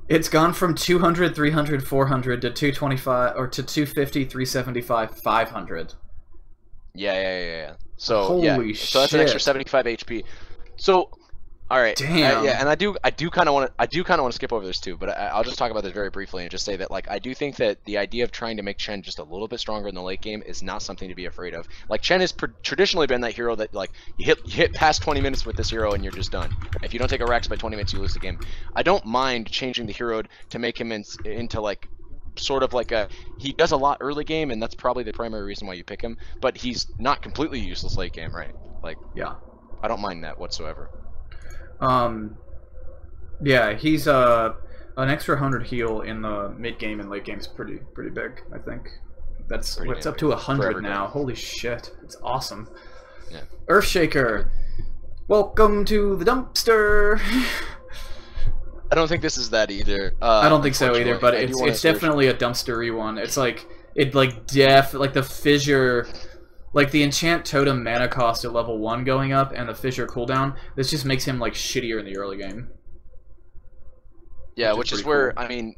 [SPEAKER 2] It's gone from 200, 300, 400 to 225, or to 250, 375, 500.
[SPEAKER 3] Yeah. So
[SPEAKER 2] Holy
[SPEAKER 3] so that's an extra
[SPEAKER 2] shit.
[SPEAKER 3] 75 HP. So, all right.
[SPEAKER 2] Damn.
[SPEAKER 3] Yeah, and I do kind of want to skip over this too, but I'll just talk about this very briefly and just say that like I do think that the idea of trying to make Chen just a little bit stronger in the late game is not something to be afraid of. Like Chen has traditionally been that hero that like you hit past 20 minutes with this hero and you're just done. If you don't take a Rex by 20 minutes, you lose the game. I don't mind changing the hero to make him into like sort of like he does a lot early game, and that's probably the primary reason why you pick him, but he's not completely useless late game, right? Like,
[SPEAKER 2] yeah,
[SPEAKER 3] I don't mind that whatsoever.
[SPEAKER 2] Yeah, he's an extra 100 heal in the mid game and late game is pretty big. I think that's it's up to 100 now. Holy shit, it's awesome.
[SPEAKER 3] Yeah.
[SPEAKER 2] Earthshaker, welcome to the dumpster.
[SPEAKER 3] I don't think this is that either.
[SPEAKER 2] I don't think so either, but it's definitely a dumpstery one. It's like like the fissure, like the enchant totem mana cost at level 1 going up and the fissure cooldown. This just makes him like shittier in the early game.
[SPEAKER 3] Yeah, which is where cool. I mean,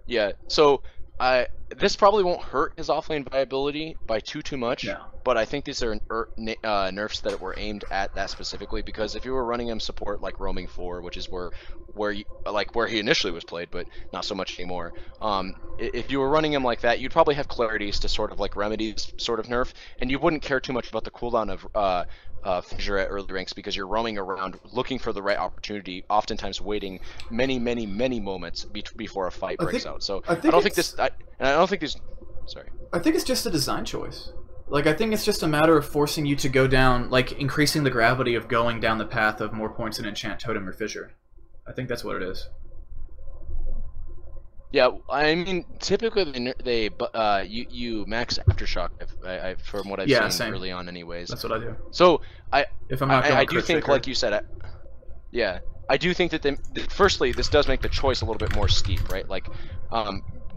[SPEAKER 3] yeah. So this probably won't hurt his offlane viability by too much. Yeah. But I think these are nerfs that were aimed at that specifically, because if you were running him support like roaming 4, which is where he initially was played, but not so much anymore. If you were running him like that, you'd probably have clarities to sort of like remedy this sort of nerf, and you wouldn't care too much about the cooldown of fissure at early ranks, because you're roaming around looking for the right opportunity, oftentimes waiting many moments before a fight breaks out. So I don't think this. Sorry.
[SPEAKER 2] I think it's just a design choice. Like, I think it's just a matter of forcing you to go down, like, increasing the gravity of going down the path of more points in Enchant Totem or Fissure. I think that's what it is.
[SPEAKER 3] Yeah, I mean, typically you max Aftershock, from what I've seen
[SPEAKER 2] same.
[SPEAKER 3] early on anyways.
[SPEAKER 2] That's what I do.
[SPEAKER 3] So, I do think,
[SPEAKER 2] shaker.
[SPEAKER 3] like you said, I do think that firstly, this does make the choice a little bit more steep, right? Like,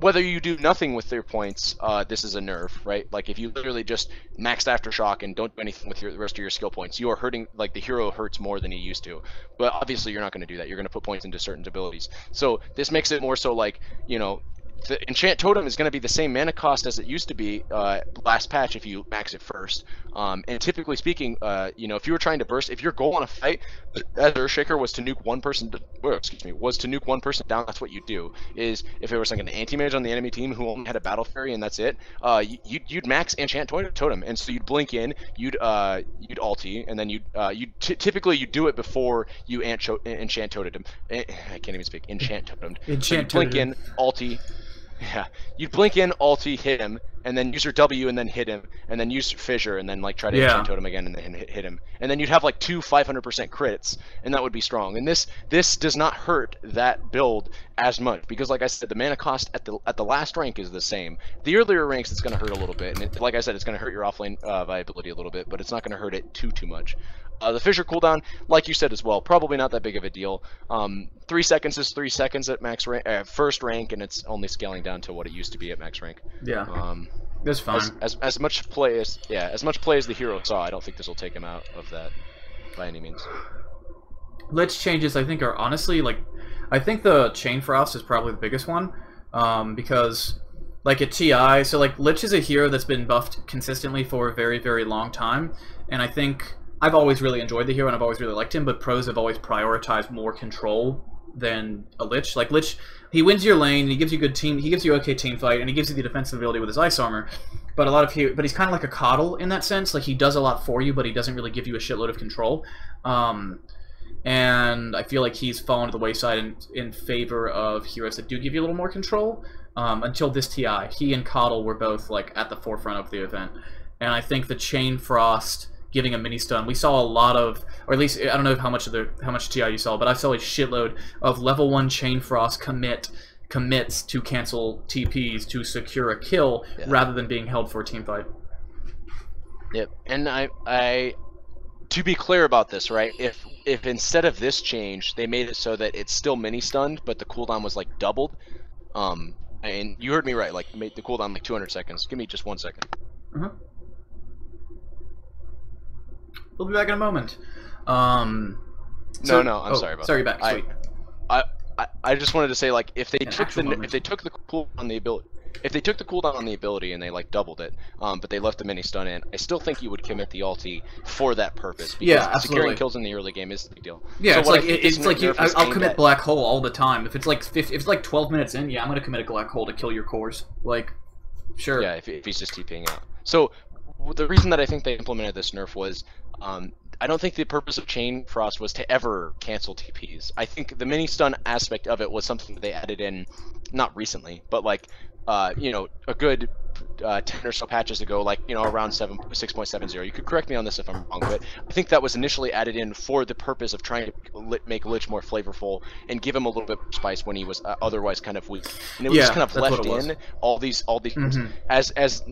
[SPEAKER 3] whether you do nothing with their points, this is a nerf, right? Like, if you literally just maxed Aftershock and don't do anything with the rest of your skill points, you are hurting, like, the hero hurts more than he used to. But obviously, you're not going to do that. You're going to put points into certain abilities. So, this makes it more so, like, you know, the Enchant Totem is going to be the same mana cost as it used to be last patch if you max it first. And typically speaking, you know, if you were trying to burst, if your goal on a fight as Earthshaker was to nuke one person, down, that's what you do. Is if it was like an anti-mage on the enemy team who only had a battle fairy and that's it, you'd max Enchant Totem, and so you'd blink in, you'd ulti, and then typically you do it before you Enchant Totem. I can't even speak. Enchant Totem. So you'd blink in, ulti. Yeah, you'd blink in, ulti, hit him, and then use your W and then hit him, and then use Fissure and then like try to enchant totem again and then hit him, and then you'd have like 2 500% crits, and that would be strong. And this does not hurt that build as much, because like I said, the mana cost at the last rank is the same. The earlier ranks it's going to hurt a little bit, and like I said, it's going to hurt your offlane viability a little bit, but it's not going to hurt it too much. The Fissure cooldown, like you said as well, probably not that big of a deal. 3 seconds is 3 seconds at max rank, first rank, and it's only scaling down to what it used to be at max rank.
[SPEAKER 2] Yeah, that's fine.
[SPEAKER 3] As much play as the hero saw, I don't think this will take him out of that by any means.
[SPEAKER 2] Lich changes, I think, are honestly like, I think the Chain Frost is probably the biggest one, because like at TI, so like Lich is a hero that's been buffed consistently for a very long time, and I think I've always really enjoyed the hero and I've always really liked him, but pros have always prioritized more control than a Lich. Like Lich, he wins your lane, he gives you okay team fight, and he gives you the defensive ability with his ice armor. But but he's kind of like a coddle in that sense. Like, he does a lot for you, but he doesn't really give you a shitload of control. And I feel like he's fallen to the wayside in favor of heroes that do give you a little more control. Until this TI, he and Coddle were both like at the forefront of the event, and I think the Chain Frost giving a mini stun. We saw a lot of, or at least I don't know how much TI you saw, but I saw a shitload of level 1 Chain Frost commits to cancel TPs to secure a kill rather than being held for a team fight.
[SPEAKER 3] Yep, and I to be clear about this, right? If instead of this change, they made it so that it's still mini stunned, but the cooldown was like doubled. And you heard me right, like made the cooldown like 200 seconds. Give me just 1 second.
[SPEAKER 2] We'll be back in a moment.
[SPEAKER 3] I'm sorry about
[SPEAKER 2] sorry, you're back. Sweet.
[SPEAKER 3] I just wanted to say, like, if they took the cooldown on the ability and they like doubled it, but they left the mini stun in, I still think you would commit the ulti for that purpose. Because securing kills in the early game is the big deal.
[SPEAKER 2] Yeah, so I'll commit black hole all the time. If it's like 12 minutes in, yeah, I'm gonna commit a black hole to kill your cores. Like, sure.
[SPEAKER 3] Yeah, if he's just TPing out. So the reason that I think they implemented this nerf was, I don't think the purpose of Chain Frost was to ever cancel TPs. I think the mini stun aspect of it was something that they added in, not recently, but like, you know, a good 10 or so patches ago, like, you know, around 6.70. You could correct me on this if I'm wrong, but I think that was initially added in for the purpose of trying to make Lich more flavorful and give him a little bit of spice when he was otherwise kind of weak. And it was just kind of left in all these as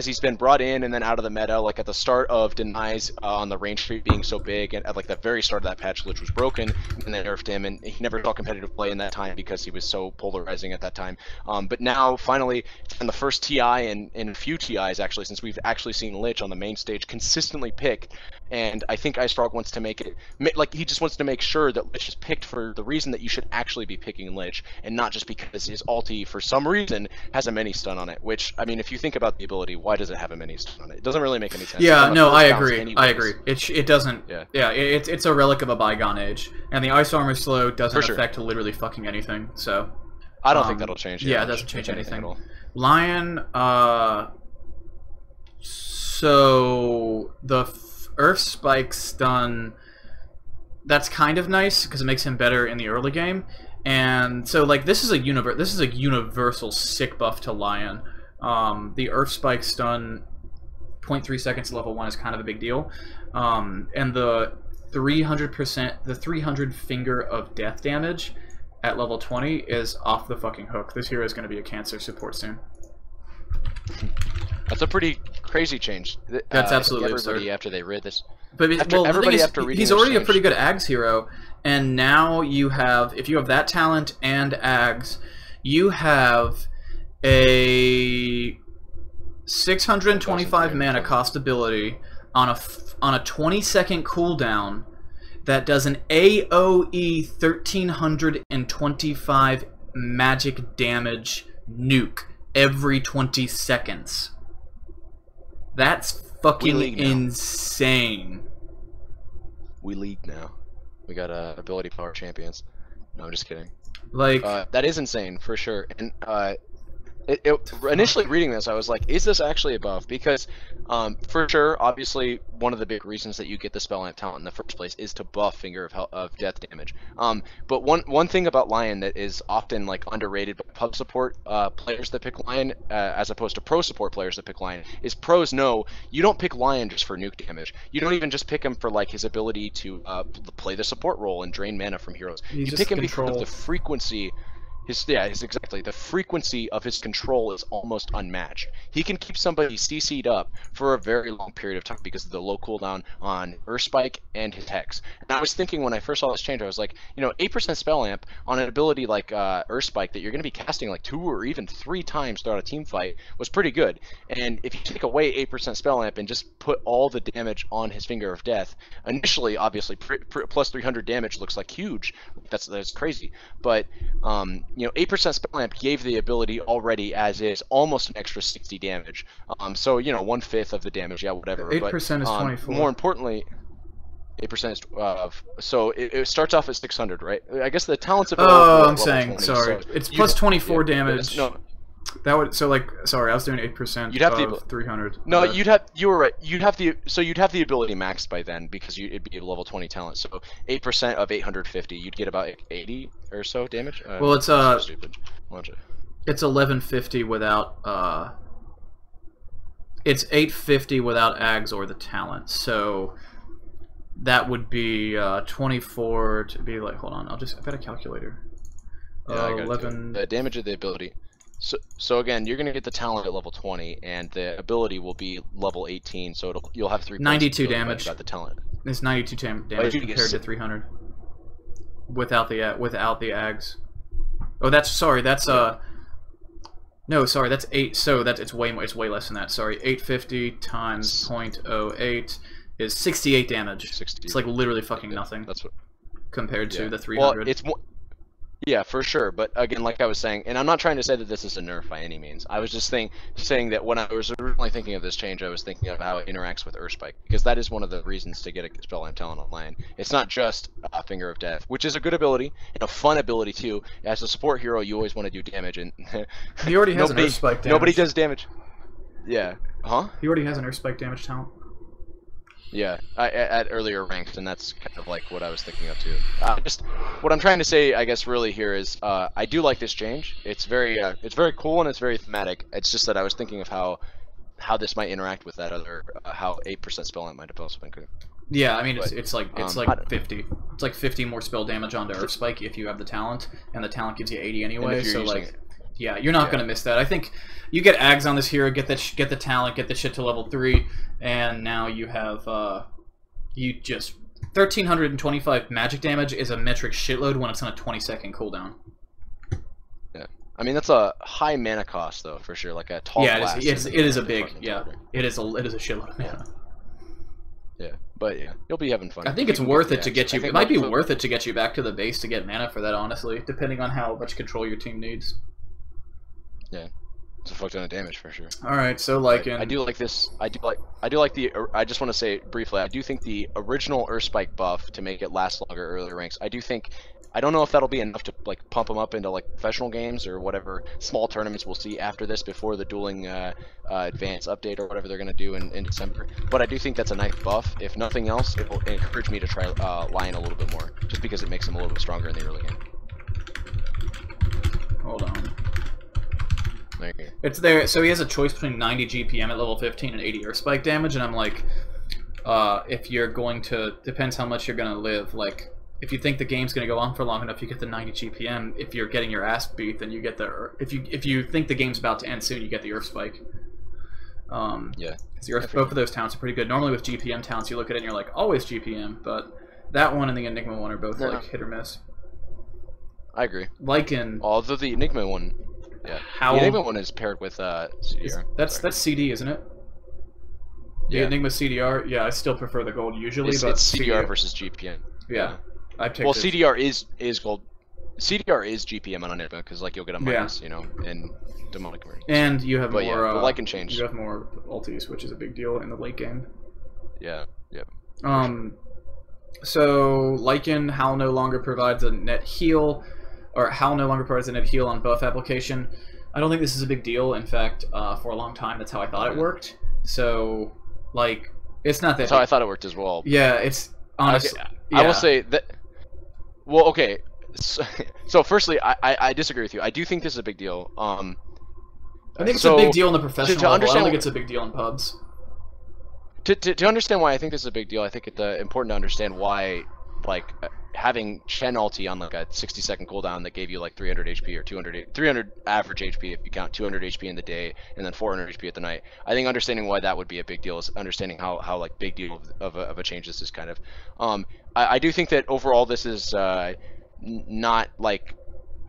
[SPEAKER 3] he's been brought in and then out of the meta. Like at the start of Denies on the range tree being so big, and at like the very start of that patch, Lich was broken, and they nerfed him, and he never saw competitive play in that time because he was so polarizing at that time. But now finally, in the first TI and in a few TIs actually, since we've actually seen Lich on the main stage consistently picked, and I think Icestrog wants to make it like he just wants to make sure that Lich is picked for the reason that you should actually be picking Lich, and not just because his ulti for some reason has a mini stun on it. Which, I mean, if you think about the ability, why does it have a mini stun on it? It doesn't really make any sense.
[SPEAKER 2] Yeah, no, I agree. I agree. It doesn't. Yeah, it's a relic of a bygone age, and the ice armor slow doesn't affect literally fucking anything. So
[SPEAKER 3] I don't think that'll change.
[SPEAKER 2] Yeah, it doesn't change anything at all. Lion, so the Earth Spike stun, that's kind of nice because it makes him better in the early game, and so like this is a universal sick buff to Lion. The Earth Spike stun, 0.3 seconds level 1 is kind of a big deal, and the 300 finger of death damage at level 20 is off the fucking hook. This hero is going to be a cancer support soon.
[SPEAKER 3] That's a pretty crazy change.
[SPEAKER 2] That's absolutely
[SPEAKER 3] everybody
[SPEAKER 2] absurd.
[SPEAKER 3] After they read this.
[SPEAKER 2] But he's already a pretty good Ags hero, and now you have, if you have that talent and Ags, you have a 625 mana cost ability on a 20-second cooldown that does an AoE 1325 magic damage nuke every 20 seconds. That's fucking insane.
[SPEAKER 3] We league now. We got ability power champions. No, I'm just kidding.
[SPEAKER 2] Like
[SPEAKER 3] that is insane for sure. And initially reading this, I was like, is this actually a buff? Because for sure, obviously, one of the big reasons that you get the spell amp talent in the first place is to buff Finger of Death damage. But one thing about Lion that is often like underrated by pub support players that pick Lion, as opposed to pro support players that pick Lion, is pros know you don't pick Lion just for nuke damage. You don't even just pick him for like his ability to play the support role and drain mana from heroes. You pick him because of the frequency. Exactly. The frequency of his control is almost unmatched. He can keep somebody CC'd up for a very long period of time because of the low cooldown on Earth Spike and his Hex. And I was thinking when I first saw this change, I was like, you know, 8% spell amp on an ability like Earth Spike that you're going to be casting like 2 or even 3 times throughout a team fight was pretty good. And if you take away 8% spell amp and just put all the damage on his Finger of Death, initially, obviously, plus 300 damage looks like huge. That's crazy. But you know, 8% spell amp gave the ability already as is almost an extra 60 damage. So, you know, 1/5 of the damage, yeah, whatever.
[SPEAKER 2] 8% is 24.
[SPEAKER 3] More importantly, 8% is so it starts off at 600, right? I guess the talents of
[SPEAKER 2] I'm saying 20,
[SPEAKER 3] so
[SPEAKER 2] it's plus 24 damage.
[SPEAKER 3] No.
[SPEAKER 2] That would sorry, I was doing 8%.
[SPEAKER 3] You'd have
[SPEAKER 2] of 300.
[SPEAKER 3] No, you were right. You'd have the ability maxed by then because it'd be a level 20 talent. So 8% of 850, you'd get about 80 or so damage.
[SPEAKER 2] Well, it's
[SPEAKER 3] so stupid.
[SPEAKER 2] It's 1150 without it's 850 without Ags or the talent. So that would be 24 to be like. Hold on, I've got a calculator.
[SPEAKER 3] Yeah,
[SPEAKER 2] 11.
[SPEAKER 3] The damage of the ability. So again, you're gonna get the talent at level 20, and the ability will be level 18. So you'll have
[SPEAKER 2] 92 damage.
[SPEAKER 3] About the talent.
[SPEAKER 2] It's 92 damage compared to 300 without the Ags. Oh, that's no, sorry, that's 8. So it's way less than that. Sorry, 850 times 0.08 is 68 damage.
[SPEAKER 3] 60.
[SPEAKER 2] It's like literally fucking nothing.
[SPEAKER 3] That's what
[SPEAKER 2] compared to the 300.
[SPEAKER 3] Well, it's more. Yeah, for sure. But again, like I was saying, and I'm not trying to say that this is a nerf by any means. I was just saying that when I was originally thinking of this change, I was thinking of how it interacts with Earthspike, because that is one of the reasons to get a Spellbound Talent online. It's not just Finger of Death, which is a good ability and a fun ability too. As a support hero, you always want to do damage, and
[SPEAKER 2] he already has an Earthspike damage.
[SPEAKER 3] Nobody does damage. Yeah. Huh?
[SPEAKER 2] He already has an Earthspike damage talent.
[SPEAKER 3] Yeah, at earlier ranks, and that's kind of like what I was thinking of too. Just what I'm trying to say, I guess, really here is I do like this change. It's very cool and it's very thematic. It's just that I was thinking of how this might interact with that other how 8% spell might have also been good.
[SPEAKER 2] Yeah, I mean it's like 50. It's like 50 more spell damage onto Earthspike if you have the talent, and the talent gives you 80 anyway. So like, yeah, you're not gonna miss that. I think you get Ags on this hero, get the talent, get the shit to level 3, and now you have you just 1325 magic damage is a metric shitload when it's on a 20-second cooldown.
[SPEAKER 3] Yeah, I mean that's a high mana cost though for sure. Like a tall.
[SPEAKER 2] Yeah, it is a big it is a shitload of mana.
[SPEAKER 3] Yeah, but yeah, you'll be having fun.
[SPEAKER 2] I think it's worth it to get you. It might be worth it to get you back to the base to get mana for that, honestly, depending on how much control your team needs.
[SPEAKER 3] Yeah, it's a fuck ton of damage for sure.
[SPEAKER 2] All right, so like
[SPEAKER 3] I do like this. I do like the. I just want to say briefly. I do think the original Earthspike buff to make it last longer earlier ranks. I do think. I don't know if that'll be enough to like pump them up into like professional games or whatever small tournaments we'll see after this before the dueling advanced update or whatever they're gonna do in December. But I do think that's a nice buff. If nothing else, it will encourage me to try Lion a little bit more, just because it makes him a little bit stronger in the early game.
[SPEAKER 2] Hold on. It's there. So he has a choice between 90 GPM at level 15 and 80 Earthspike damage, and I'm like, if you're going to, depends how much you're gonna live. Like, if you think the game's gonna go on for long enough, you get the 90 GPM. If you're getting your ass beat, then you get the. If you think the game's about to end soon, you get the Earthspike.
[SPEAKER 3] Yeah.
[SPEAKER 2] Because both of those talents are pretty good. Normally with GPM talents, you look at it and you're like, always GPM, but that one and the Enigma one are both like hit or miss.
[SPEAKER 3] I agree.
[SPEAKER 2] Lycan.
[SPEAKER 3] Although the Enigma one. Yeah. The Enigma one is paired with CDR.
[SPEAKER 2] That's CD, isn't it? The Enigma CDR. Yeah, I still prefer the gold usually, but
[SPEAKER 3] it's CDR versus GPM.
[SPEAKER 2] Yeah, I picked.
[SPEAKER 3] Well, CDR is gold. CDR is GPM on Enigma because like you'll get a minus, you know, in demonic emergency.
[SPEAKER 2] And you have more.
[SPEAKER 3] Yeah, the Lycan change.
[SPEAKER 2] You have more ultis, which is a big deal in the late game.
[SPEAKER 3] Yeah. Yeah.
[SPEAKER 2] So Lycan, Howl no longer provides a net heal. Or Howl no longer provides a net heal on buff application. I don't think this is a big deal. In fact, for a long time, that's how I thought it worked. So, like, it's not that.
[SPEAKER 3] That's how I thought it worked as well.
[SPEAKER 2] Yeah, it's honestly.
[SPEAKER 3] I will say that. Well, okay. So firstly, I disagree with you. I do think this is a big deal. I
[SPEAKER 2] think it's a big deal in the professional level. I don't think it's a big deal in pubs.
[SPEAKER 3] To understand why I think this is a big deal, I think it's important to understand why, like, having Shen ulti on like a 60-second cooldown that gave you like 300 HP or 300 average HP if you count 200 HP in the day and then 400 HP at the night. I think understanding why that would be a big deal is understanding how like big deal of a change this is kind of. I do think that overall this is not like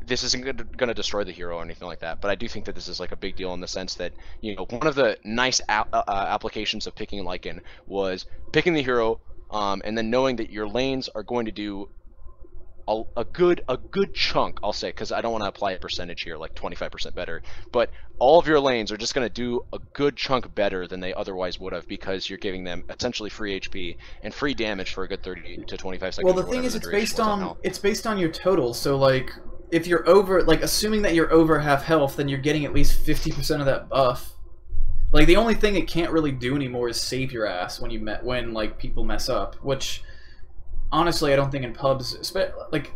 [SPEAKER 3] this isn't going to destroy the hero or anything like that, but I do think that this is like a big deal in the sense that, you know, one of the nice applications of picking Lycan was picking the hero and then knowing that your lanes are going to do a good chunk, I'll say, because I don't want to apply a percentage here, like 25% better, but all of your lanes are just going to do a good chunk better than they otherwise would have because you're giving them essentially free HP and free damage for a good 30 to 25 seconds.
[SPEAKER 2] Well, the thing is, it's based on your total. So like, if you're over, like, assuming that you're over half health, then you're getting at least 50% of that buff. Like, the only thing it can't really do anymore is save your ass when like people mess up, which honestly I don't think in pubs, like,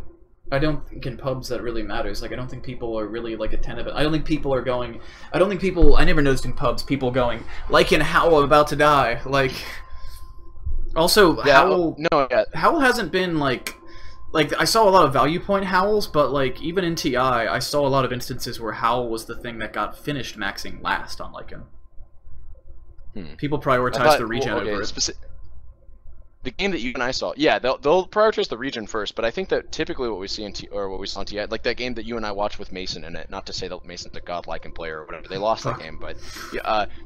[SPEAKER 2] I don't think in pubs that really matters. Like, I don't think people are really like attentive. I don't think people are going. I never noticed in pubs people going like in Howl about to die. Like, also Howl hasn't been like I saw a lot of value point Howls, but like even in TI I saw a lot of instances where Howl was the thing that got finished maxing last on Lycan. People prioritize the regen over it.
[SPEAKER 3] the game that you and I saw, yeah, they'll prioritize the region first, but I think that typically what we see what we saw in TI, like that game that you and I watched with Mason in it, not to say that Mason's a godlike player or whatever, they lost that game, but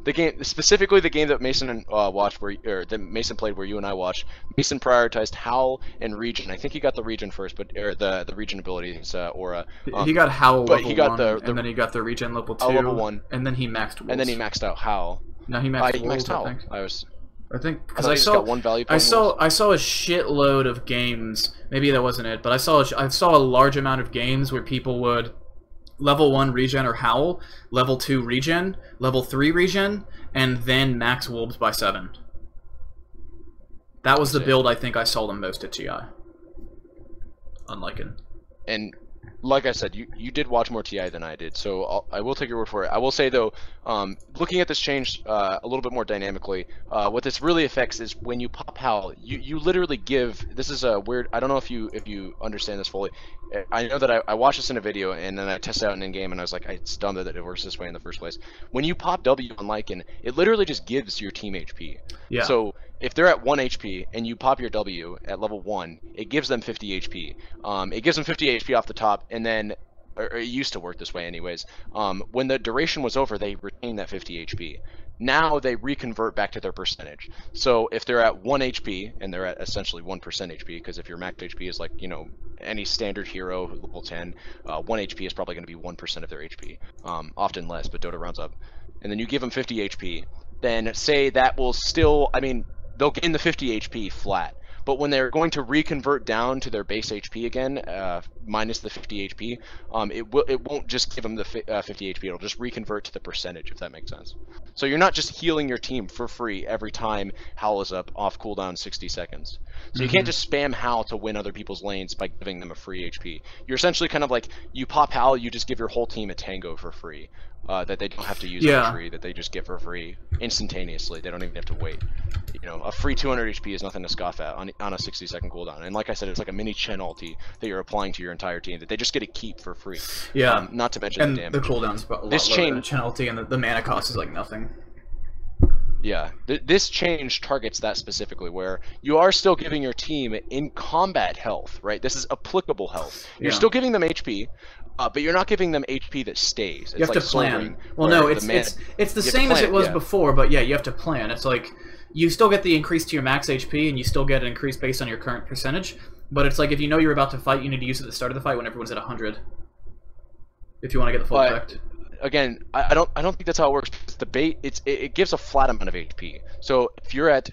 [SPEAKER 3] the game, specifically the game that Mason watched, that Mason played where you and I watched, Mason prioritized Howl and region. I think he got the region first, but the region abilities, Aura.
[SPEAKER 2] He got Howl
[SPEAKER 3] but
[SPEAKER 2] level
[SPEAKER 3] he got
[SPEAKER 2] 1, and then he got the region level 2,
[SPEAKER 3] level 1,
[SPEAKER 2] and then he maxed Wolves.
[SPEAKER 3] and then he maxed out Howl.
[SPEAKER 2] No, he maxed Wolves,
[SPEAKER 3] Howl.
[SPEAKER 2] I think. I think because
[SPEAKER 3] I saw one value.
[SPEAKER 2] I saw a shitload of games. Maybe that wasn't it, but I saw a large amount of games where people would level 1 regen or Howl, level 2 regen, level 3 regen, and then max Wolves by 7. That was the build I think I saw the most at TI. Unlike it.
[SPEAKER 3] And like I said, you did watch more TI than I did, so I will take your word for it. I will say though, looking at this change a little bit more dynamically, what this really affects is when you pop Howl, you literally give. This is a weird. I don't know if you understand this fully. I know that I watched this in a video and then I tested it out in game and I was like, it's dumb that it works this way in the first place. When you pop W on Lycan, it literally just gives your team HP.
[SPEAKER 2] Yeah.
[SPEAKER 3] So if they're at 1 HP and you pop your W at level 1, it gives them 50 HP. It gives them 50 HP off the top, and then, or it used to work this way anyways, when the duration was over, they retained that 50 HP. Now they reconvert back to their percentage. So if they're at 1 HP, and they're at essentially 1% HP, because if your max HP is like, you know, any standard hero, level 10, 1 HP is probably going to be 1% of their HP. Often less, but Dota rounds up. And then you give them 50 HP, then say that will still, I mean, they'll gain the 50 HP flat. But when they're going to reconvert down to their base HP again, minus the 50 HP, it won't just give them the 50 HP. It'll just reconvert to the percentage, if that makes sense. So you're not just healing your team for free every time Howl is up off cooldown 60 seconds. So you can't just spam Howl to win other people's lanes by giving them a free HP. You're essentially kind of like, you pop Howl, you just give your whole team a tango for free. That they don't have to use a tree, that they just get for free instantaneously. They don't even have to wait. You know, a free 200 HP is nothing to scoff at on a 60-second cooldown. And like I said, it's like a mini Chen ulti that you're applying to your entire team that they just get to keep for free.
[SPEAKER 2] Yeah.
[SPEAKER 3] Not to mention the damage.
[SPEAKER 2] The cooldown's a lot lower than Chen ulti, and the mana cost is like nothing.
[SPEAKER 3] Yeah, this change targets that specifically, where you are still giving your team in combat health, right? This is applicable health. You're still giving them HP, but you're not giving them HP that stays. It's
[SPEAKER 2] you have
[SPEAKER 3] like
[SPEAKER 2] to plan.
[SPEAKER 3] Ring,
[SPEAKER 2] well, no, it's the same as it was before, but yeah, you have to plan. It's like you still get the increase to your max HP, and you still get an increase based on your current percentage. But it's like if you know you're about to fight, you need to use it at the start of the fight when everyone's at 100. If you want to get the full effect.
[SPEAKER 3] Again, I don't think that's how it works. The bait, it gives a flat amount of HP. So if you're at,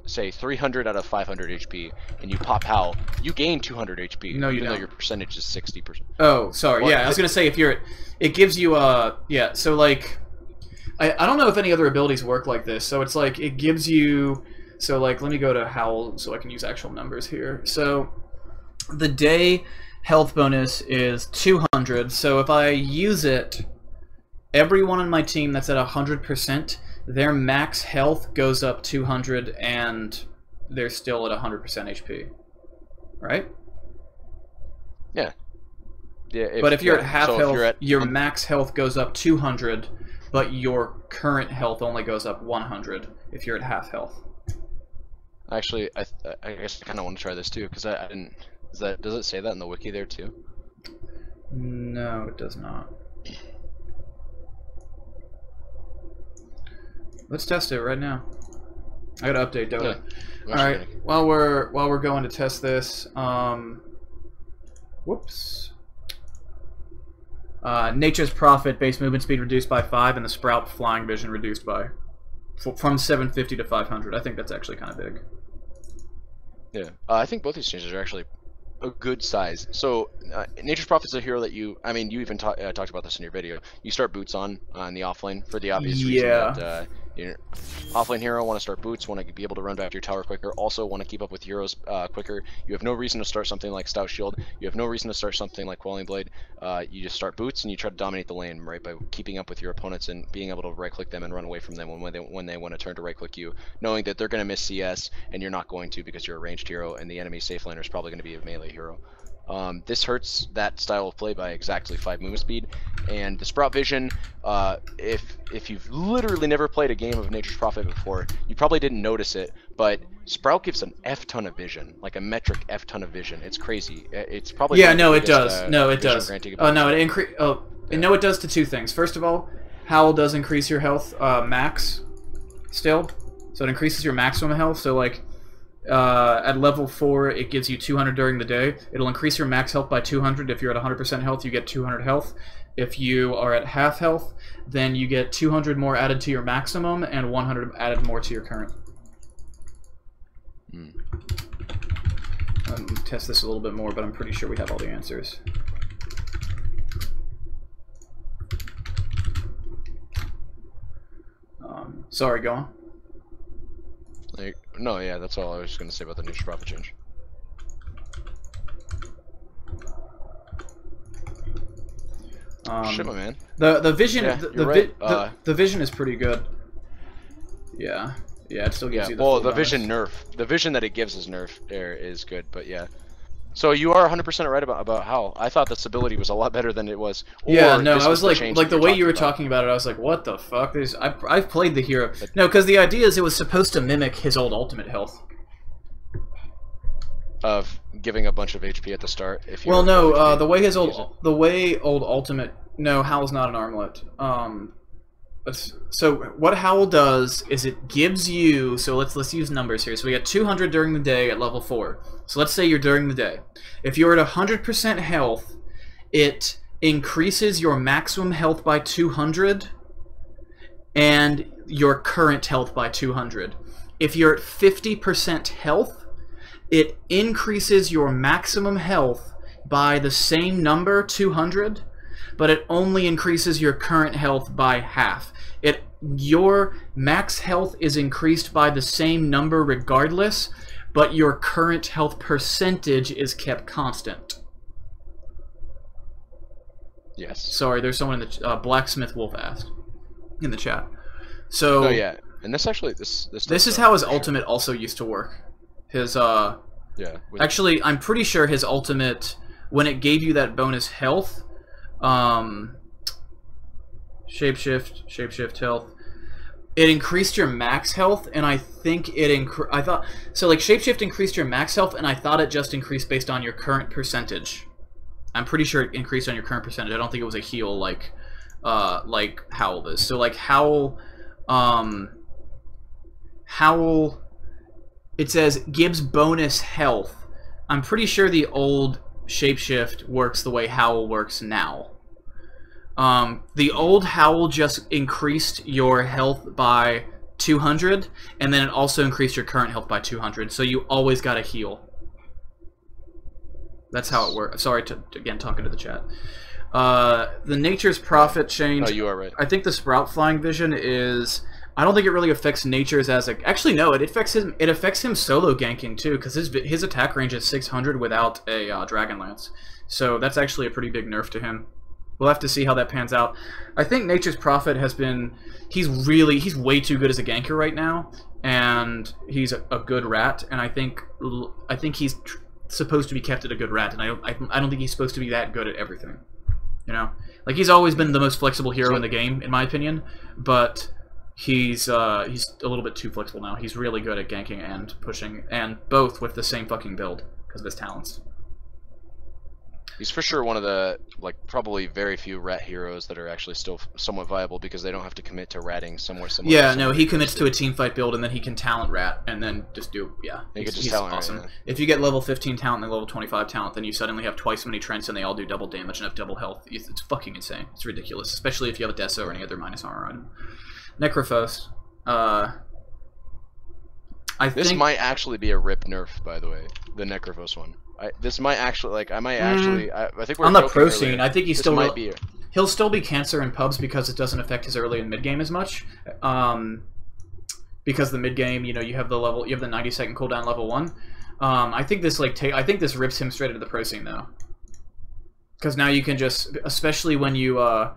[SPEAKER 3] say, 300 out of 500 HP and you pop Howl, you gain 200 HP.
[SPEAKER 2] No, you
[SPEAKER 3] even
[SPEAKER 2] don't.
[SPEAKER 3] though your percentage is 60%.
[SPEAKER 2] Oh, sorry. Well, yeah, I was gonna say if you're, it gives you yeah. So like, I don't know if any other abilities work like this. So it's like it gives you, so like let me go to Howl so I can use actual numbers here. So the day health bonus is 200. So if I use it. Everyone on my team that's at 100%, their max health goes up 200, and they're still at 100% HP. Right?
[SPEAKER 3] Yeah. Yeah.
[SPEAKER 2] But if you're at half health, your max health goes up 200, but your current health only goes up 100 if you're at half health.
[SPEAKER 3] Actually, I guess I kind of want to try this too, because I didn't. Does it say that in the wiki there too?
[SPEAKER 2] No, it does not. Let's test it right now. I gotta update Dota. Yeah, all right. While we're going to test this, whoops. Nature's Prophet base movement speed reduced by 5, and the Sprout flying vision reduced by from 750 to 500. I think that's actually kind of big.
[SPEAKER 3] Yeah, I think both these changes are actually a good size. So Nature's Prophet's a hero that you even talked about this in your video. You start boots on the offlane for the obvious reason that your offlane hero want to start boots, want to be able to run back to your tower quicker, also want to keep up with heroes quicker. You have no reason to start something like Stout Shield. You have no reason to start something like Quelling Blade. You just start boots and you try to dominate the lane, right, by keeping up with your opponents and being able to right click them and run away from them when they want to turn to right click you, knowing that they're going to miss CS and you're not going to because you're a ranged hero and the enemy safe laner is probably going to be a melee hero. This hurts that style of play by exactly 5 movement speed, and the Sprout Vision, if you've literally never played a game of Nature's Prophet before, you probably didn't notice it, but Sprout gives an F ton of vision, like a metric F ton of vision. It's crazy. It's probably
[SPEAKER 2] yeah. No, it does. No, it does. No, it increase. Oh,
[SPEAKER 3] Yeah.
[SPEAKER 2] no, it does to two things. First of all, Howl does increase your health max still, so it increases your maximum health. So like at level 4, it gives you 200 during the day. It'll increase your max health by 200. If you're at 100% health, you get 200 health. If you are at half health, then you get 200 more added to your maximum and 100 added more to your current. Test this a little bit more, but I'm pretty sure we have all the answers. Sorry, go on.
[SPEAKER 3] Like, no, yeah, that's all I was going to say about the niche profit change. Shit, my man.
[SPEAKER 2] The vision,
[SPEAKER 3] Yeah,
[SPEAKER 2] the vision is pretty good. Yeah, yeah, it still gives you the
[SPEAKER 3] well,
[SPEAKER 2] full
[SPEAKER 3] the
[SPEAKER 2] bonus.
[SPEAKER 3] vision nerf, the vision that it gives is good, but yeah. So you are 100% right about how I thought this ability was a lot better than it was.
[SPEAKER 2] Yeah,
[SPEAKER 3] or
[SPEAKER 2] no,
[SPEAKER 3] this
[SPEAKER 2] I was like
[SPEAKER 3] change
[SPEAKER 2] the way you were talking about it, I was like, what the fuck? I've played the hero. No, because the idea is it was supposed to mimic his old ultimate health.
[SPEAKER 3] Of giving a bunch of HP at the start. If you
[SPEAKER 2] Well, no, the way old ultimate. No, Howl's not an armlet. So what Howl does is it gives you. So let's use numbers here. So we got 200 during the day at level 4. So let's say you're during the day. If you're at 100% health, it increases your maximum health by 200 and your current health by 200. If you're at 50% health, it increases your maximum health by the same number, 200, but it only increases your current health by half. Your max health is increased by the same number regardless, but your current health percentage is kept constant.
[SPEAKER 3] Yes.
[SPEAKER 2] Sorry, there's someone in the Blacksmith Wolf asked in the chat. So
[SPEAKER 3] Oh yeah, and this actually this
[SPEAKER 2] is how his ultimate also used to work. His
[SPEAKER 3] yeah.
[SPEAKER 2] Actually, I'm pretty sure his ultimate, when it gave you that bonus health, shapeshift health, it increased your max health, and I think I thought so. Like shapeshift increased your max health, and I thought it just increased based on your current percentage. I'm pretty sure it increased on your current percentage. I don't think it was a heal like Howl is. So like Howl, it says gives bonus health. I'm pretty sure the old shapeshift works the way Howl works now. The old Howl just increased your health by 200, and then it also increased your current health by 200, so you always got a heal. That's how it works. Sorry to, again, talking to the chat. The Nature's Prophet change...
[SPEAKER 3] Oh, you are right.
[SPEAKER 2] I think the Sprout Flying Vision is... I don't think it really affects Nature's as a... Actually, no, it affects him solo ganking, too, because his attack range is 600 without a Dragon Lance. So that's actually a pretty big nerf to him. We'll have to see how that pans out. I think Nature's Prophet has been... He's way too good as a ganker right now, and he's a good rat, and I think he's supposed to be kept at a good rat, and I don't think he's supposed to be that good at everything. You know? Like, he's always been the most flexible hero in the game, in my opinion, but he's a little bit too flexible now. He's really good at ganking and pushing, and both with the same fucking build, because of his talents.
[SPEAKER 3] He's for sure one of the, like, probably very few rat heroes that are actually still somewhat viable because they don't have to commit to ratting somewhere similar.
[SPEAKER 2] Yeah, no, he commits to a teamfight build and then he can talent rat and then just do, yeah. He's awesome. Rat, yeah. If you get level 15 talent and level 25 talent, then you suddenly have twice as many Trents and they all do double damage and have double health. It's fucking insane. It's ridiculous, especially if you have a Deso or any other minus armor item. Necrophos.
[SPEAKER 3] This might actually be a rip nerf, by the way, the Necrophos one. This might actually, like, I might actually, I think we're
[SPEAKER 2] on the pro scene. I think he's still
[SPEAKER 3] might be
[SPEAKER 2] he'll still be cancer in pubs because it doesn't affect his early and mid game as much. Because the mid game, you know, you have the 90-second cooldown level 1. I think this I think this rips him straight into the pro scene though, because now you can just, especially when you know,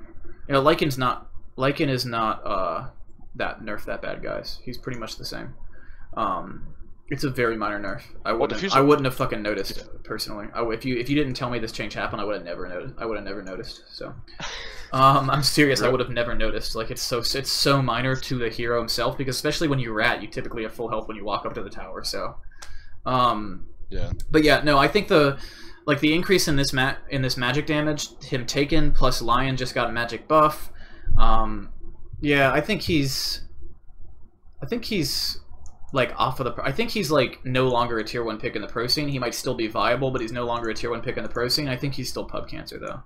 [SPEAKER 2] Lycan is not that nerf that bad, guys. He's pretty much the same. It's a very minor nerf. I
[SPEAKER 3] diffuser...
[SPEAKER 2] wouldn't have fucking noticed personally. If you didn't tell me this change happened, I would have never noticed. I would have never noticed. So, I'm serious. I would have never noticed. Like it's so minor to the hero himself, because especially when you rat, you typically have full health when you walk up to the tower. So,
[SPEAKER 3] yeah.
[SPEAKER 2] But yeah, no, I think the increase in this magic damage, him taken plus Lion just got a magic buff. Yeah, I think he's like off of the. I think he's like no longer a tier 1 pick in the pro scene. He might still be viable, but he's no longer a tier 1 pick in the pro scene. I think he's still pub cancer though.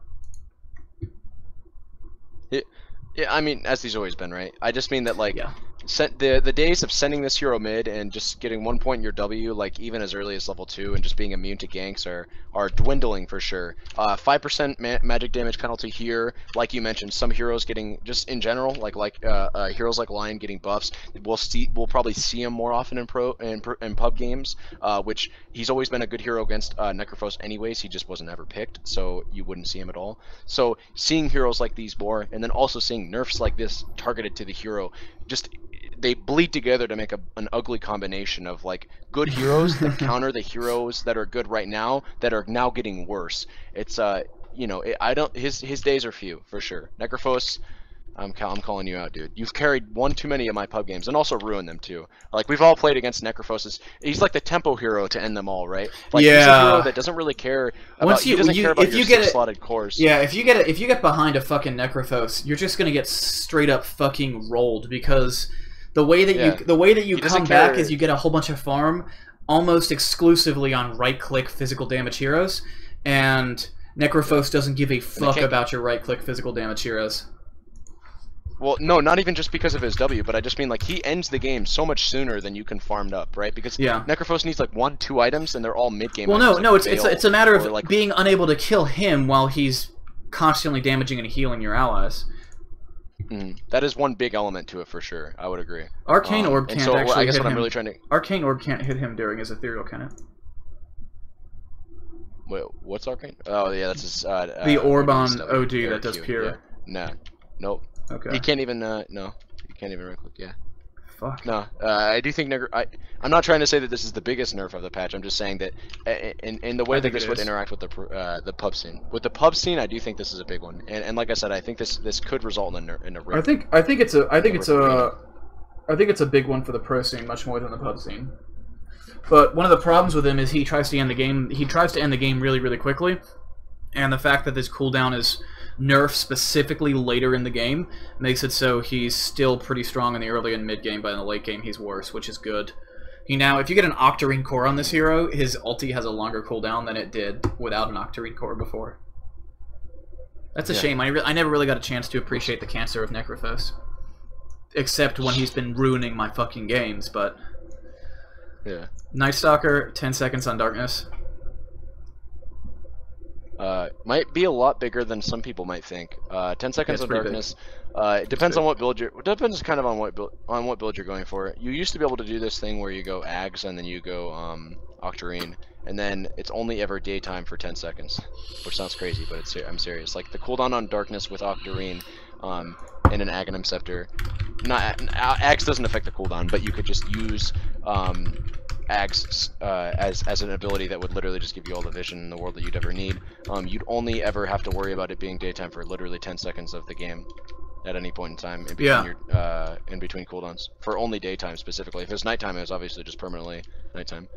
[SPEAKER 3] Yeah, I mean, as he's always been, right? I just mean that, like, the days of sending this hero mid and just getting 1 point in your W, like, even as early as level 2 and just being immune to ganks are dwindling for sure. 5% magic damage penalty here, like you mentioned, some heroes getting, just in general, heroes like Lion getting buffs. We'll probably see him more often in pub games, which he's always been a good hero against Necrophos anyways. He just wasn't ever picked, so you wouldn't see him at all. So seeing heroes like these more, and then also seeing nerfs like this targeted to the hero, just they bleed together to make an ugly combination of like good heroes that counter the heroes that are good right now that are now getting worse. It's you know, his days are few for sure. Necrophos, I'm calling you out, dude. You've carried one too many of my pub games, and also ruined them too. Like, we've all played against Necrophos. He's like the tempo hero to end them all, right? Like, he's a hero that doesn't really care about. He doesn't care about your slotted cores.
[SPEAKER 2] Yeah, if you get behind a fucking Necrophos, you're just gonna get straight up fucking rolled, because the way that you come back is you get a whole bunch of farm almost exclusively on right-click physical damage heroes, and Necrophos doesn't give a fuck about your right-click physical damage heroes.
[SPEAKER 3] Well, no, not even just because of his W, but I just mean, like, he ends the game so much sooner than you can farm up, right? Because Necrophos needs, like, 1-2 items, and they're all mid-game items.
[SPEAKER 2] Well, no, it's a matter of like, being unable to kill him while he's constantly damaging and healing your allies.
[SPEAKER 3] That is one big element to it, for sure. I would agree.
[SPEAKER 2] Arcane Orb can't actually
[SPEAKER 3] I guess
[SPEAKER 2] hit
[SPEAKER 3] what
[SPEAKER 2] him.
[SPEAKER 3] I'm really trying to...
[SPEAKER 2] Arcane Orb can't hit him during his ethereal, can it?
[SPEAKER 3] Wait, what's Arcane? Oh, yeah, that's his...
[SPEAKER 2] the orb on OD that does pure.
[SPEAKER 3] Yeah. Nah. Nope.
[SPEAKER 2] Okay.
[SPEAKER 3] He can't even, no. You can't even right-click, yeah.
[SPEAKER 2] Fuck.
[SPEAKER 3] No, I do think I'm not trying to say that this is the biggest nerf of the patch. I'm just saying that in the way that this would interact with the pub scene. With the pub scene, I do think this is a big one. And like I said, I think this could result in a rift.
[SPEAKER 2] I think it's a big one for the pro scene, much more than the pub scene. But one of the problems with him is he tries to end the game. He tries to end the game really, really quickly, and the fact that this cooldown is nerfed specifically later in the game makes it so he's still pretty strong in the early and mid game, but in the late game he's worse, which is good. If you get an Octarine core on this hero, his ulti has a longer cooldown than it did without an Octarine core before. That's a shame. I never really got a chance to appreciate the cancer of Necrophos, except when he's been ruining my fucking games. But
[SPEAKER 3] yeah,
[SPEAKER 2] Night Stalker, 10 seconds on darkness.
[SPEAKER 3] Might be a lot bigger than some people might think. 10 seconds of darkness. It depends on what build you're. It depends kind of on what build you're going for. You used to be able to do this thing where you go Ags and then you go Octarine, and then it's only ever daytime for 10 seconds, which sounds crazy, but I'm serious. Like the cooldown on darkness with Octarine, and an Aghanim Scepter. Ags doesn't affect the cooldown, but you could just use Ags as an ability that would literally just give you all the vision in the world that you'd ever need. You'd only ever have to worry about it being daytime for literally 10 seconds of the game at any point in time in between in between cooldowns, for only daytime specifically. If it's nighttime, it's obviously just permanently nighttime.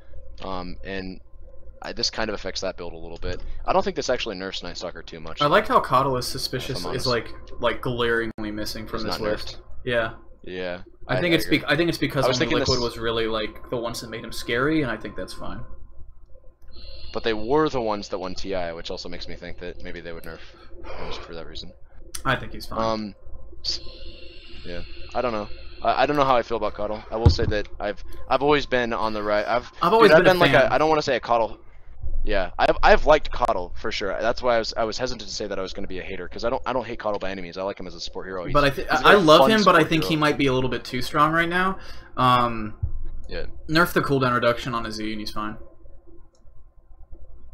[SPEAKER 3] This kind of affects that build a little bit. I don't think this actually nerfs Night Stalker too much.
[SPEAKER 2] I like how Coddle is suspicious, is like glaringly missing from this list. Yeah.
[SPEAKER 3] Yeah.
[SPEAKER 2] I think it's because Only Liquid was really like the ones that made him scary, and I think that's fine.
[SPEAKER 3] But they were the ones that won TI, which also makes me think that maybe they would nerf him for that reason.
[SPEAKER 2] I think he's fine.
[SPEAKER 3] Yeah. I don't know. I don't know how I feel about Coddle. I will say that I've always been on the right. I've always been like I don't want to say a Coddle. Yeah, I've liked Coddle for sure. That's why I was hesitant to say that I was going to be a hater, because I don't hate Coddle by any means. I like him as a support hero.
[SPEAKER 2] But I love him, but I think he might be a little bit too strong right now.
[SPEAKER 3] Yeah.
[SPEAKER 2] Nerf the cooldown reduction on a Z and he's fine.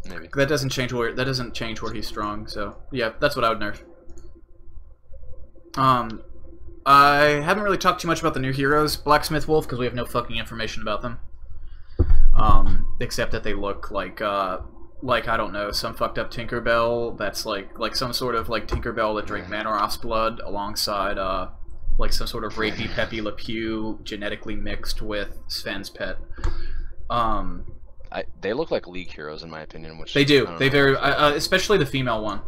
[SPEAKER 3] Maybe.
[SPEAKER 2] That doesn't change where he's strong. So yeah, that's what I would nerf. I haven't really talked too much about the new heroes, Blacksmith Wolf, because we have no fucking information about them. except that they look like I don't know, some fucked up Tinkerbell that's like some sort of like Tinkerbell that drank Manorov's blood alongside like some sort of rapey Pepe Le Pew genetically mixed with Sven's pet.
[SPEAKER 3] They look like League heroes in my opinion, which
[SPEAKER 2] they do. They very especially the female one.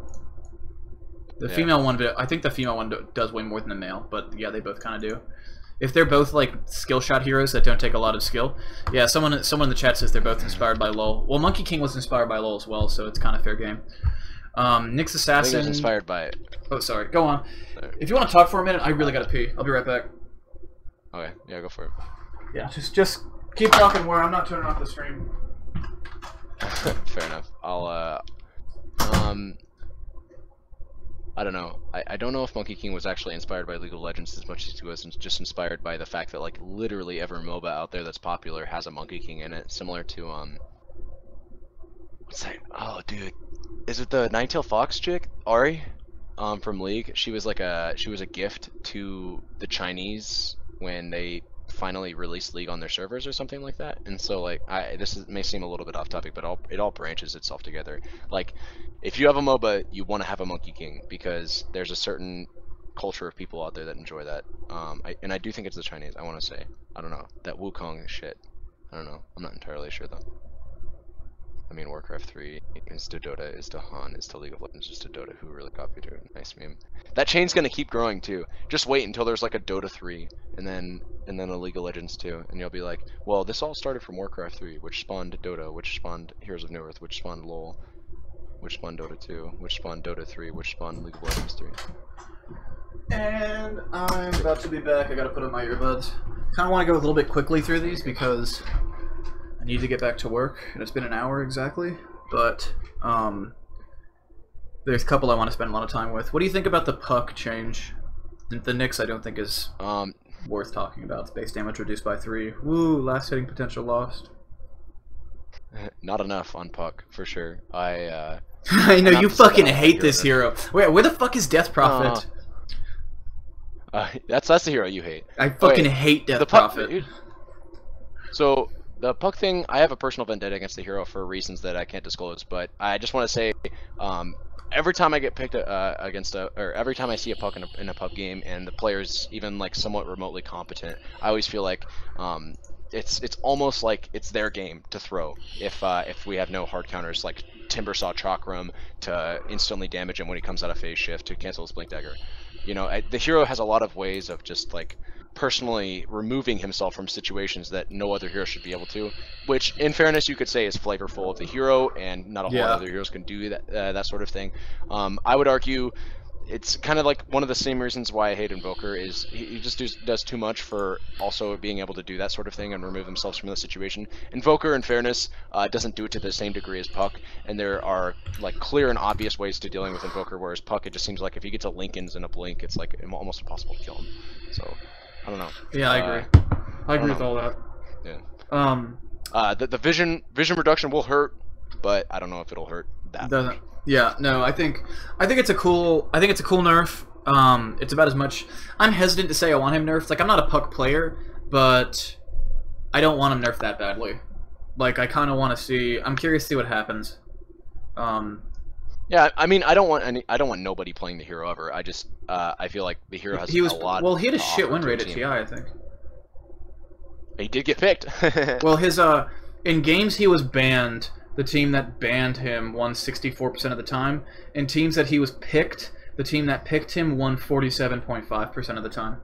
[SPEAKER 2] The female one, I think the female one does way more than the male, but yeah, they both kind of do. If they're both like skill shot heroes that don't take a lot of skill, yeah. Someone in the chat says they're both inspired by LoL. Well, Monkey King was inspired by LoL as well, so it's kind of fair game. Nyx Assassin.
[SPEAKER 3] I think it was inspired by it.
[SPEAKER 2] Oh, sorry. Go on. If you want to talk for a minute, I really gotta pee. I'll be right back.
[SPEAKER 3] Okay. Yeah, go for it.
[SPEAKER 2] Yeah, just keep talking where I'm not turning off the stream.
[SPEAKER 3] Fair enough. I'll I don't know. I don't know if Monkey King was actually inspired by League of Legends as much as he was just inspired by the fact that like literally every MOBA out there that's popular has a Monkey King in it, similar to what's that? Oh, dude, is it the Ninetail Fox chick, Ari, from League? She was a gift to the Chinese when they finally released League on their servers or something like that. And so like may seem a little bit off topic, but it all branches itself together. Like if you have a MOBA, you want to have a Monkey King because there's a certain culture of people out there that enjoy that. And I do think it's the Chinese. I want to say, I don't know, that Wukong shit. I don't know. I'm not entirely sure though. I mean, Warcraft 3 is to Dota, is to Han, is to League of Legends, is to Dota. Who really copied it? Nice meme. That chain's gonna keep growing too. Just wait until there's like a Dota 3, and then a League of Legends 2, and you'll be like, well, this all started from Warcraft 3, which spawned Dota, which spawned Heroes of New Earth, which spawned LoL, which spawned Dota 2, which spawned Dota 3, which spawned League of Legends 3.
[SPEAKER 2] And I'm about to be back. I gotta put on my earbuds. Kind of want to go a little bit quickly through these because I need to get back to work, and it's been an hour exactly. But there's a couple I want to spend a lot of time with. What do you think about the puck change? The Nyx I don't think is worth talking about. It's base damage reduced by 3. Woo, last hitting potential lost.
[SPEAKER 3] Not enough on puck for sure. I
[SPEAKER 2] know you fucking hate this hero. Wait, where the fuck is Death Prophet?
[SPEAKER 3] That's the hero you hate.
[SPEAKER 2] I fucking hate Death Prophet.
[SPEAKER 3] So the puck thing, I have a personal vendetta against the hero for reasons that I can't disclose, but I just want to say, every time I get picked or every time I see a puck in a pub game and the player's even like somewhat remotely competent, I always feel like it's almost like it's their game to throw if we have no hard counters like Timbersaw Chakram to instantly damage him when he comes out of phase shift, to cancel his Blink Dagger. You know, the hero has a lot of ways of just like personally removing himself from situations that no other hero should be able to, which in fairness you could say is flavorful of the hero, and not a whole lot of other heroes can do that sort of thing. I would argue it's kind of like one of the same reasons why I hate Invoker is he just does too much for also being able to do that sort of thing and remove themselves from the situation. Invoker, in fairness, doesn't do it to the same degree as Puck, and there are like clear and obvious ways to dealing with Invoker, whereas Puck, it just seems like if he gets a Lincolns in a blink, it's like almost impossible to kill him. So I don't know.
[SPEAKER 2] Yeah, I agree. I agree with all that.
[SPEAKER 3] Yeah. The vision reduction will hurt, but I don't know if it'll hurt that much.
[SPEAKER 2] Yeah, no, I think it's a cool nerf. It's about as much. I'm hesitant to say I want him nerfed. Like, I'm not a puck player, but I don't want him nerfed that badly. Like, I kind of want to see. I'm curious to see what happens.
[SPEAKER 3] Yeah, I mean, I don't want nobody playing the hero ever. I just I feel like the hero has a lot.
[SPEAKER 2] Well, he had a shit win rate at TI, I think.
[SPEAKER 3] He did get picked.
[SPEAKER 2] Well, his in games he was banned. The team that banned him won 64% of the time. In teams that he was picked, the team that picked him won 47.5% of the time.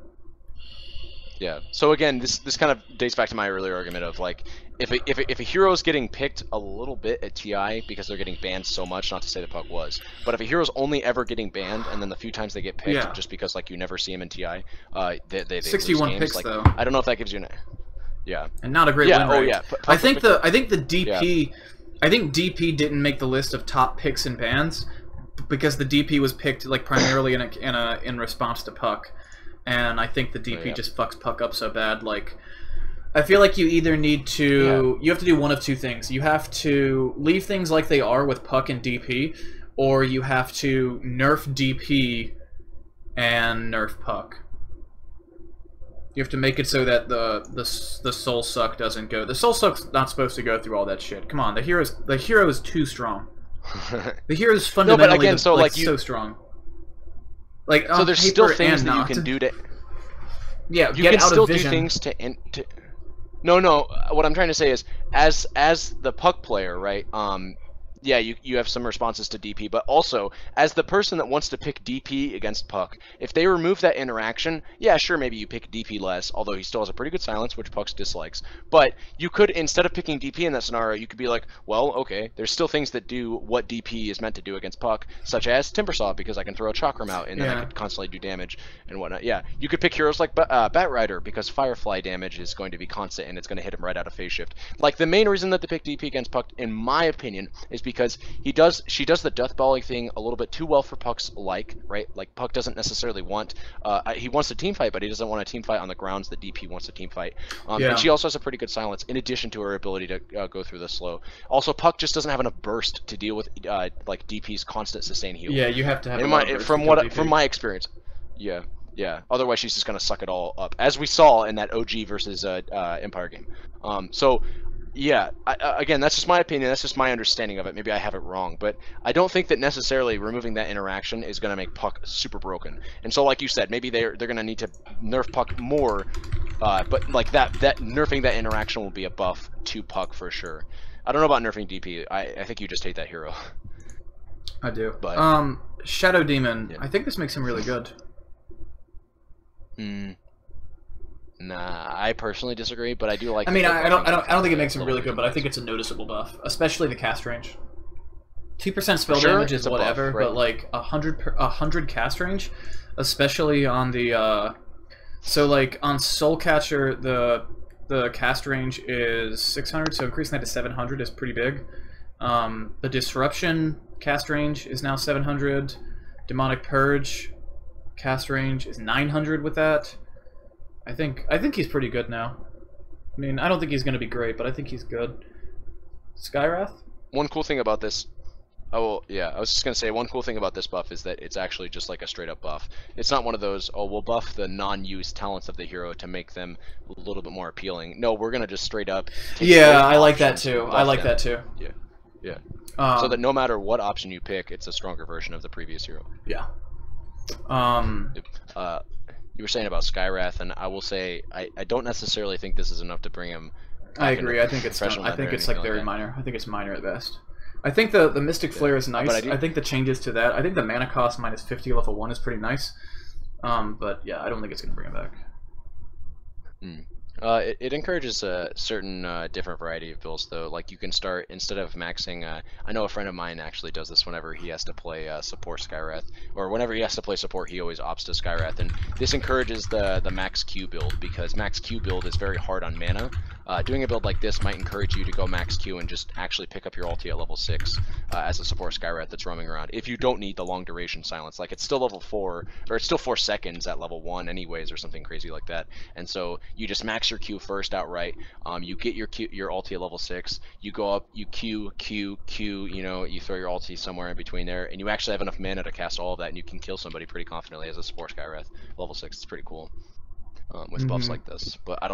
[SPEAKER 3] Yeah. So again, this kind of dates back to my earlier argument of like, if a hero is getting picked a little bit at TI because they're getting banned so much, not to say the puck was, but if a hero's only ever getting banned and then the few times they get picked just because like you never see him in TI, they
[SPEAKER 2] 61
[SPEAKER 3] lose games.
[SPEAKER 2] picks
[SPEAKER 3] like,
[SPEAKER 2] though.
[SPEAKER 3] I don't know if that gives you an
[SPEAKER 2] and not a great win rate.
[SPEAKER 3] Oh yeah.
[SPEAKER 2] I think the DP. Yeah. I think DP didn't make the list of top picks and bans because the DP was picked like primarily in response to Puck, and I think the DP just fucks Puck up so bad. Like, I feel like you either need to you have to do one of two things. You have to leave things like they are with Puck and DP, or you have to nerf DP and nerf Puck. You have to make it so that the soul suck doesn't go. The soul suck's not supposed to go through all that shit. Come on, the hero is too strong. The hero is fundamentally
[SPEAKER 3] no, but again, so
[SPEAKER 2] so strong. Like
[SPEAKER 3] so there's still things that you can do to.
[SPEAKER 2] Yeah,
[SPEAKER 3] you
[SPEAKER 2] get
[SPEAKER 3] can
[SPEAKER 2] out
[SPEAKER 3] still
[SPEAKER 2] of vision.
[SPEAKER 3] do things to. No. What I'm trying to say is, as the puck player, right? Yeah, you have some responses to DP, but also, as the person that wants to pick DP against Puck, if they remove that interaction, yeah, sure, maybe you pick DP less, although he still has a pretty good silence, which Puck dislikes. But you could, instead of picking DP in that scenario, you could be like, well, okay, there's still things that do what DP is meant to do against Puck, such as Timbersaw, because I can throw a Chakram out, and then I could constantly do damage and whatnot. Yeah, you could pick heroes like Batrider, because Firefly damage is going to be constant, and it's going to hit him right out of phase shift. Like, the main reason that they pick DP against Puck, in my opinion, is because she does the death volley thing a little bit too well for Puck's right? Like, Puck doesn't necessarily want he wants a team fight, but he doesn't want a team fight on the grounds that DP wants a team fight. And she also has a pretty good silence in addition to her ability to go through the slow. Also, Puck just doesn't have enough burst to deal with like DP's constant sustain heal.
[SPEAKER 2] Yeah, you have to have
[SPEAKER 3] from my experience. Yeah. Otherwise, she's just gonna suck it all up, as we saw in that OG versus Empire game. Yeah, again, that's just my opinion, that's just my understanding of it. Maybe I have it wrong, but I don't think that necessarily removing that interaction is going to make Puck super broken. And so, like you said, maybe they're going to need to nerf Puck more, but like that nerfing that interaction will be a buff to Puck for sure. I don't know about nerfing DP. I think you just hate that hero.
[SPEAKER 2] I do.
[SPEAKER 3] But,
[SPEAKER 2] Shadow Demon, I think this makes him really good.
[SPEAKER 3] Nah, I personally disagree, but I do like.
[SPEAKER 2] I mean, I don't think it makes him really good, but I think it's a noticeable buff, especially the cast range. 2% spell damage is whatever, buff, right? But like 100 cast range, especially on the so like on Soulcatcher, the cast range is 600, so increasing that to 700 is pretty big. The Disruption cast range is now 700. Demonic Purge cast range is 900 with that. I think he's pretty good now. I mean, I don't think he's going to be great, but I think he's good. Skywrath?
[SPEAKER 3] One cool thing about this... Oh, yeah, I was just going to say, one cool thing about this buff is that it's actually just like a straight-up buff. It's not one of those, oh, we'll buff the non-used talents of the hero to make them a little bit more appealing. No, we're going to just straight up...
[SPEAKER 2] Yeah, I like that too. I like that too.
[SPEAKER 3] Yeah. So that no matter what option you pick, it's a stronger version of the previous hero.
[SPEAKER 2] Yeah.
[SPEAKER 3] You were saying about Skywrath, and I will say I don't necessarily think this is enough to bring him.
[SPEAKER 2] I agree. I think it's like very minor. I think it's minor at best. I think the Mystic Flare is nice. I think the changes to that. I think the mana cost minus 50 level 1 is pretty nice. But yeah, I don't think it's gonna bring him back.
[SPEAKER 3] It encourages a certain different variety of builds, though. Like, you can start, instead of maxing, I know a friend of mine actually does this whenever he has to play support Skywrath, or whenever he has to play support, he always opts to Skywrath, and this encourages the max Q build, because max Q build is very hard on mana. Doing a build like this might encourage you to go max Q and just actually pick up your ulti at level 6 as a support Skywrath that's roaming around, if you don't need the long duration silence. Like, it's still level 4, or it's still 4 seconds at level 1 anyways, or something crazy like that, and so you just max your Q first outright, you get your ulti at level 6, you go up, you Q, you know, you throw your ulti somewhere in between there, and you actually have enough mana to cast all of that, and you can kill somebody pretty confidently as a support Skywrath. Level 6, it's pretty cool. With buffs like this, but I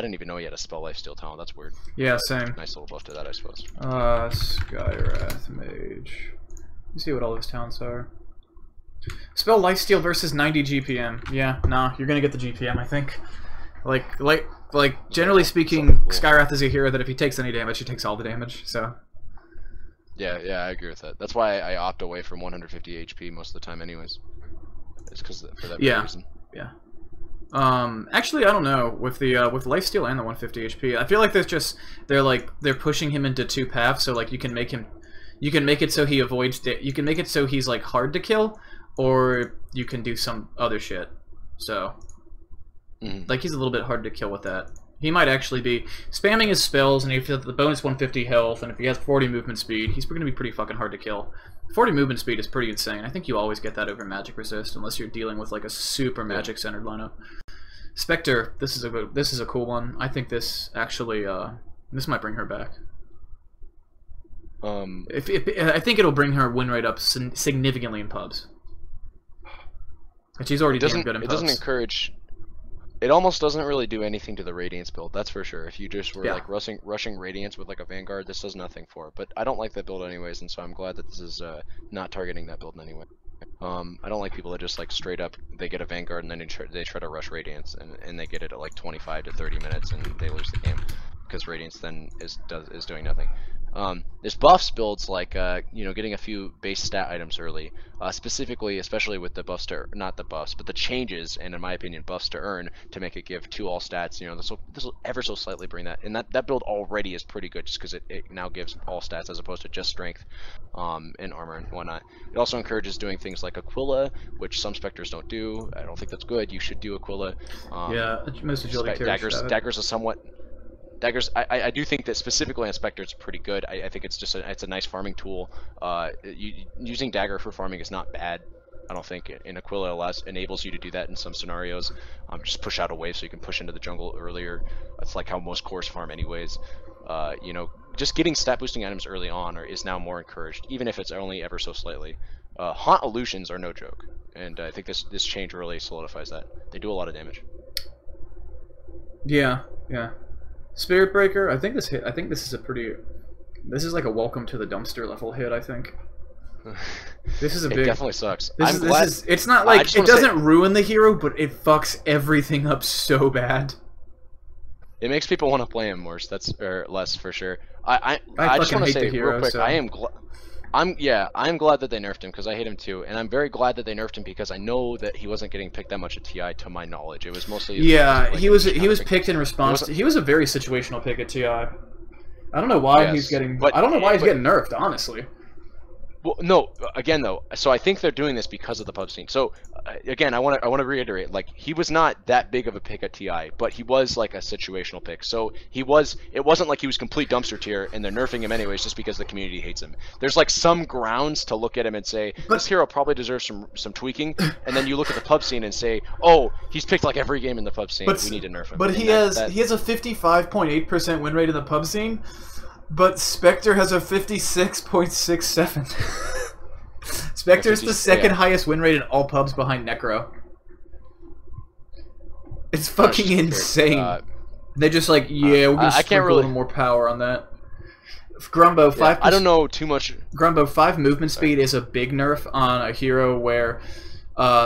[SPEAKER 3] didn't even know he had a spell lifesteal talent. That's weird.
[SPEAKER 2] Yeah, same.
[SPEAKER 3] Nice little buff to that, I suppose.
[SPEAKER 2] Skywrath Mage. Let's see what all his talents are. Spell lifesteal versus 90 GPM. Yeah, nah, you're gonna get the GPM, I think. Like generally speaking, cool. Skywrath is a hero that if he takes any damage, he takes all the damage. So.
[SPEAKER 3] Yeah, I agree with that. That's why I opt away from 150 HP most of the time, anyways. It's because for that reason.
[SPEAKER 2] Yeah. Actually, I don't know with the lifesteal and the 150 HP. I feel like they're pushing him into two paths. So like you can make it so he avoids. You can make it so he's like hard to kill, or you can do some other shit. So like he's a little bit hard to kill with that. He might actually be spamming his spells, and if he has the bonus 150 health, and if he has 40 movement speed, he's going to be pretty fucking hard to kill. 40 movement speed is pretty insane. I think you always get that over magic resist, unless you're dealing with like a super magic centered lineup. Spectre, this is a cool one. I think this actually this might bring her back. I think it'll bring her win rate up significantly in pubs. And she's already damn good in pubs.
[SPEAKER 3] It almost doesn't really do anything to the Radiance build, that's for sure. If you just were like rushing Radiance with like a Vanguard, this does nothing for it. But I don't like that build anyways, and so I'm glad that this is not targeting that build in any way. I don't like people that just like straight up they get a Vanguard and then they try to rush Radiance and they get it at like 25 to 30 minutes and they lose the game because Radiance then is doing nothing. There's buffs builds like you know, getting a few base stat items early, specifically, especially with the buffs to, not the buffs, but the changes, and in my opinion, buffs to earn to make it give 2 all stats. You know, this will ever so slightly bring that, and that build already is pretty good just because it now gives all stats as opposed to just strength, and armor and whatnot. It also encourages doing things like Aquila, which some Spectres don't do. I don't think that's good. You should do Aquila.
[SPEAKER 2] Yeah, most agility
[SPEAKER 3] daggers are somewhat. Daggers, I do think that specifically on Spectre it's pretty good. I think it's just it's a nice farming tool. Using Dagger for farming is not bad. I don't think in Aquila enables you to do that in some scenarios. Just push out a wave so you can push into the jungle earlier. That's like how most cores farm anyways. You know, just getting stat boosting items early on is now more encouraged, even if it's only ever so slightly. Haunt illusions are no joke, and I think this change really solidifies that. They do a lot of damage.
[SPEAKER 2] Yeah, yeah. Spirit Breaker, I think this is a pretty, this is like a welcome to the dumpster level hit, I think. This is a big.
[SPEAKER 3] It definitely sucks.
[SPEAKER 2] It's not like, it doesn't ruin the hero, but it fucks everything up so bad.
[SPEAKER 3] It makes people want to play him worse, or less for sure. I just want to say real quick, I am glad that they nerfed him because I hate him too, and I'm very glad that they nerfed him because I know that he wasn't getting picked that much at TI to my knowledge. It was mostly
[SPEAKER 2] he was picked in response. He was a very situational pick at TI. I don't know why he's getting. I don't know why he's getting nerfed, honestly.
[SPEAKER 3] Well, no. Again, though, so I think they're doing this because of the pub scene. So, again, I want to reiterate, like, he was not that big of a pick at TI, but he was like a situational pick. So it wasn't like he was complete dumpster tier, and they're nerfing him anyways just because the community hates him. There's like some grounds to look at him and say this hero probably deserves some tweaking, and then you look at the pub scene and say, oh, he's picked like every game in the pub scene. We need to nerf him.
[SPEAKER 2] But he has a 55.8% win rate in the pub scene. But Spectre has a 56.67. Spectre's the second highest win rate in all pubs behind Necro. It's fucking insane. They just like, yeah, we're gonna sprinkle a little more power on that. Grumbo, 5%.
[SPEAKER 3] I don't know too much.
[SPEAKER 2] Grumbo, 5 movement speed is a big nerf on a hero where,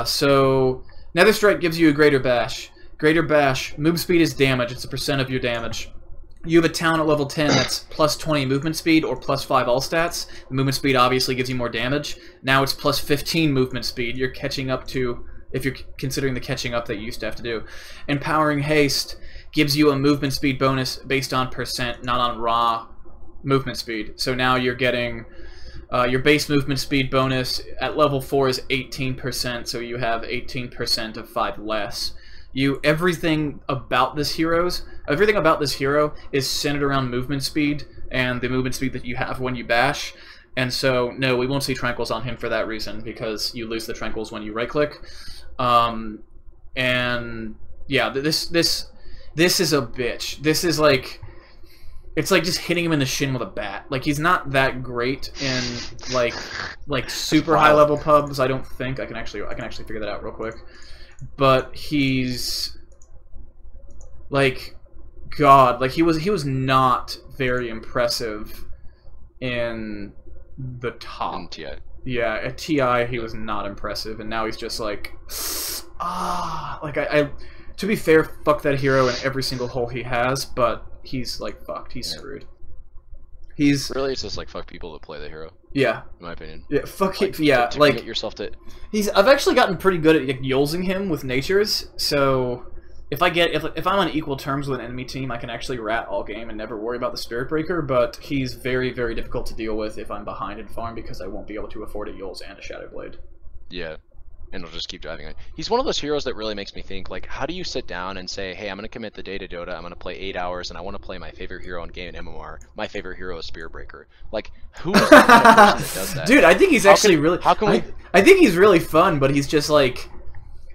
[SPEAKER 2] so Nether Strike gives you a greater bash. Greater bash, move speed is damage. It's a % of your damage. You have a talent at level 10 that's plus 20 movement speed or plus 5 all stats. The movement speed obviously gives you more damage. Now it's plus 15 movement speed. You're catching up to, if you're considering the catching up that you used to have to do. Empowering Haste gives you a movement speed bonus based on %, not on raw movement speed. So now you're getting your base movement speed bonus at level 4 is 18%, so you have 18% of 5 less. Everything about this hero is centered around movement speed and the movement speed that you have when you bash. And so, no, we won't see tranquils on him for that reason, because you lose the tranquils when you right-click. And yeah, this is a bitch. This is like, it's like just hitting him in the shin with a bat. Like, he's not that great in like super high level pubs. I don't think I can actually figure that out real quick. But he's like, God, like he was not very impressive in the top.
[SPEAKER 3] In TI.
[SPEAKER 2] Yeah, at TI he was not impressive, and now he's just like, like I to be fair, fuck that hero in every single hole he has, but he's like fucked. He's screwed. He's
[SPEAKER 3] really, it's just like fuck people that play the hero.
[SPEAKER 2] Yeah,
[SPEAKER 3] in my opinion.
[SPEAKER 2] Yeah, fuck
[SPEAKER 3] like,
[SPEAKER 2] it. Yeah,
[SPEAKER 3] to
[SPEAKER 2] like
[SPEAKER 3] get yourself to.
[SPEAKER 2] I've actually gotten pretty good at like, yolzing him with natures. So if I'm on equal terms with an enemy team, I can actually rat all game and never worry about the Spirit Breaker. But he's very, very difficult to deal with if I'm behind in farm because I won't be able to afford a Yols and a Shadow Blade.
[SPEAKER 3] Yeah. And he'll just keep driving on. He's one of those heroes that really makes me think, like, how do you sit down and say, hey, I'm going to commit the day to Dota, I'm going to play 8 hours, and I want to play my favorite hero in game in MMR. My favorite hero is Spirit Breaker. Like, who is the kind of person that does that?
[SPEAKER 2] Dude, I think he's actually really...
[SPEAKER 3] How can we...
[SPEAKER 2] I think he's really fun, but he's just, like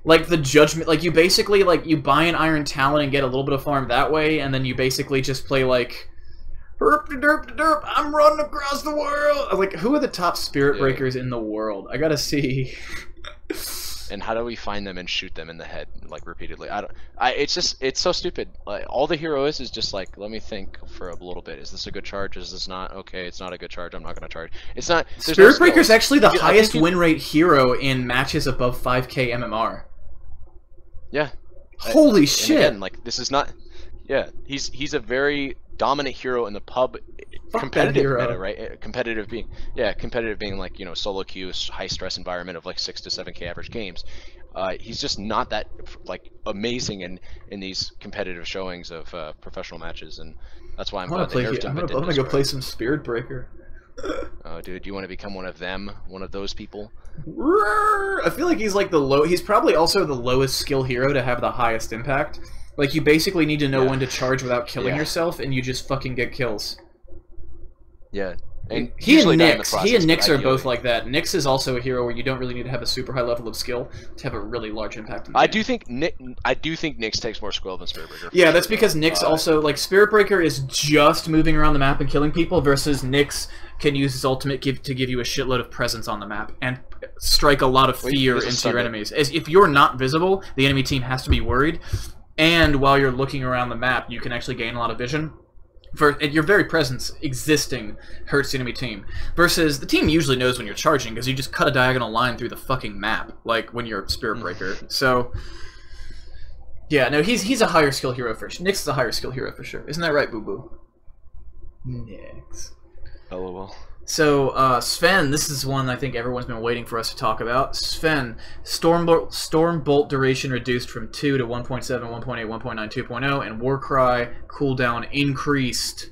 [SPEAKER 2] the judgment... Like, you basically, like, you buy an Iron Talon and get a little bit of farm that way, and then you basically just play, like... Herp-de-derp-de-derp, I'm running across the world! Like, who are the top Spirit Breakers in the world? I gotta see...
[SPEAKER 3] And how do we find them and shoot them in the head like repeatedly? It's so stupid. Like, all the hero is just like, let me think for a little bit. Is this a good charge? Is this not? Okay, it's not a good charge. I'm not gonna charge. It's not.
[SPEAKER 2] Spirit Breaker is actually the highest win rate hero in matches above 5k MMR.
[SPEAKER 3] Yeah.
[SPEAKER 2] Holy shit!
[SPEAKER 3] Again, like, this is not. Yeah, he's a very dominant hero in the pub. Competitive meta, right? Competitive being like, you know, solo queues, high stress environment of like 6 to 7k average games. He's just not that like amazing in these competitive showings of professional matches, and that's why I'm glad they nerfed him.
[SPEAKER 2] I'm gonna go play some Spirit Breaker.
[SPEAKER 3] Oh, dude, you want to become one of them, one of those people?
[SPEAKER 2] I feel like he's like he's probably also the lowest skill hero to have the highest impact. Like, you basically need to know when to charge without killing yourself, and you just fucking get kills.
[SPEAKER 3] Yeah. And
[SPEAKER 2] he and Nyx are both like that. Nyx is also a hero where you don't really need to have a super high level of skill to have a really large impact.
[SPEAKER 3] I do think Nyx takes more skill than Spirit Breaker.
[SPEAKER 2] Yeah, that's because Nyx also, like, Spirit Breaker is just moving around the map and killing people, versus Nyx can use his ultimate to give you a shitload of presence on the map and strike a lot of fear into your enemies. As if you're not visible, the enemy team has to be worried, and while you're looking around the map, you can actually gain a lot of vision. Your very presence existing hurts the enemy team. Versus, the team usually knows when you're charging, because you just cut a diagonal line through the fucking map, like when you're Spirit Breaker. So, yeah, no, he's a higher skill hero for sure. Nyx is a higher skill hero for sure. Isn't that right, Boo Boo? Nyx.
[SPEAKER 3] LOL.
[SPEAKER 2] So, Sven, this is one I think everyone's been waiting for us to talk about. Sven, Storm Bolt duration reduced from 2 to 1.7, 1.8, 1.9, 2.0, and Warcry cooldown increased.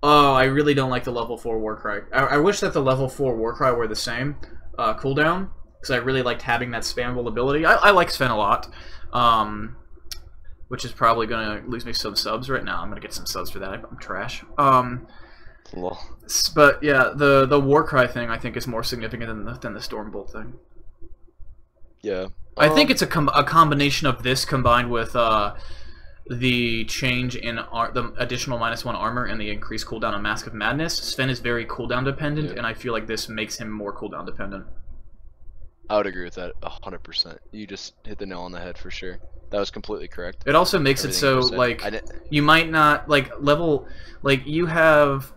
[SPEAKER 2] Oh, I really don't like the level 4 Warcry. I wish that the level 4 Warcry were the same cooldown, because I really liked having that spammable ability. I like Sven a lot, which is probably going to lose me some subs right now. I'm going to get some subs for that. I'm trash. But yeah, the Warcry thing I think is more significant than the Stormbolt thing.
[SPEAKER 3] Yeah,
[SPEAKER 2] I think it's a combination of this combined with the change in the additional -1 armor and the increased cooldown on Mask of Madness. Sven is very cooldown dependent, and I feel like this makes him more cooldown dependent.
[SPEAKER 3] I would agree with that 100%. You just hit the nail on the head for sure. That was completely correct.
[SPEAKER 2] It also makes it so like you might not you have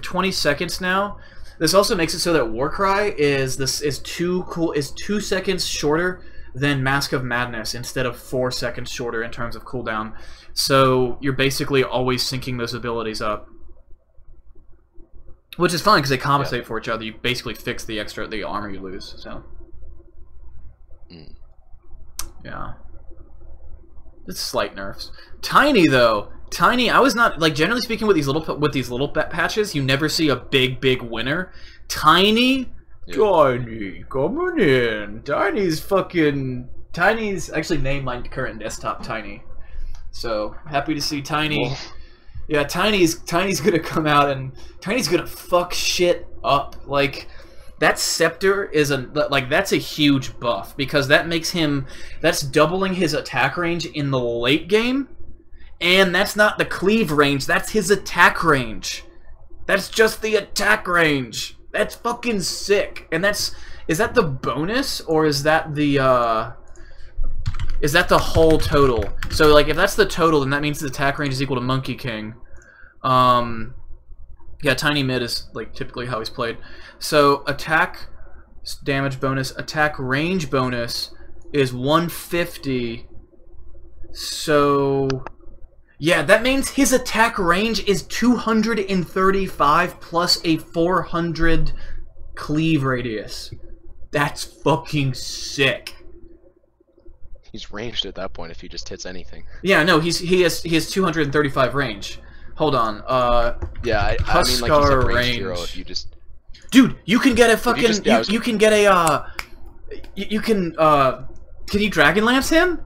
[SPEAKER 2] 20 seconds now. This also makes it so that Warcry is 2 seconds shorter than Mask of Madness instead of 4 seconds shorter in terms of cooldown. So you're basically always syncing those abilities up, which is fine because they compensate for each other. You basically fix the armor you lose. So yeah, it's slight nerfs. Tiny though. Tiny, I was not, like, generally speaking with these little patches, you never see a big winner. Tiny, Tiny, coming in. Tiny's actually named my current desktop Tiny. So, happy to see Tiny. Whoa. Yeah, Tiny's gonna come out and Tiny's gonna fuck shit up. Like, that Scepter is that's a huge buff, because that's doubling his attack range in the late game. And that's not the cleave range, that's his attack range. That's just the attack range. That's fucking sick. And is that the bonus, or is that the whole total? So, like, if that's the total, then that means the attack range is equal to Monkey King. Yeah, Tiny Mid is, like, typically how he's played. So, attack damage bonus, attack range bonus is 150. So... yeah, that means his attack range is 235 plus a 400 cleave radius. That's fucking sick.
[SPEAKER 3] He's ranged at that point if he just hits anything.
[SPEAKER 2] Yeah, no, he has 235 range. Hold on.
[SPEAKER 3] Yeah, I mean, like, he's a ranged hero if you just...
[SPEAKER 2] dude, you can get a fucking you can get a can you Dragonlance him?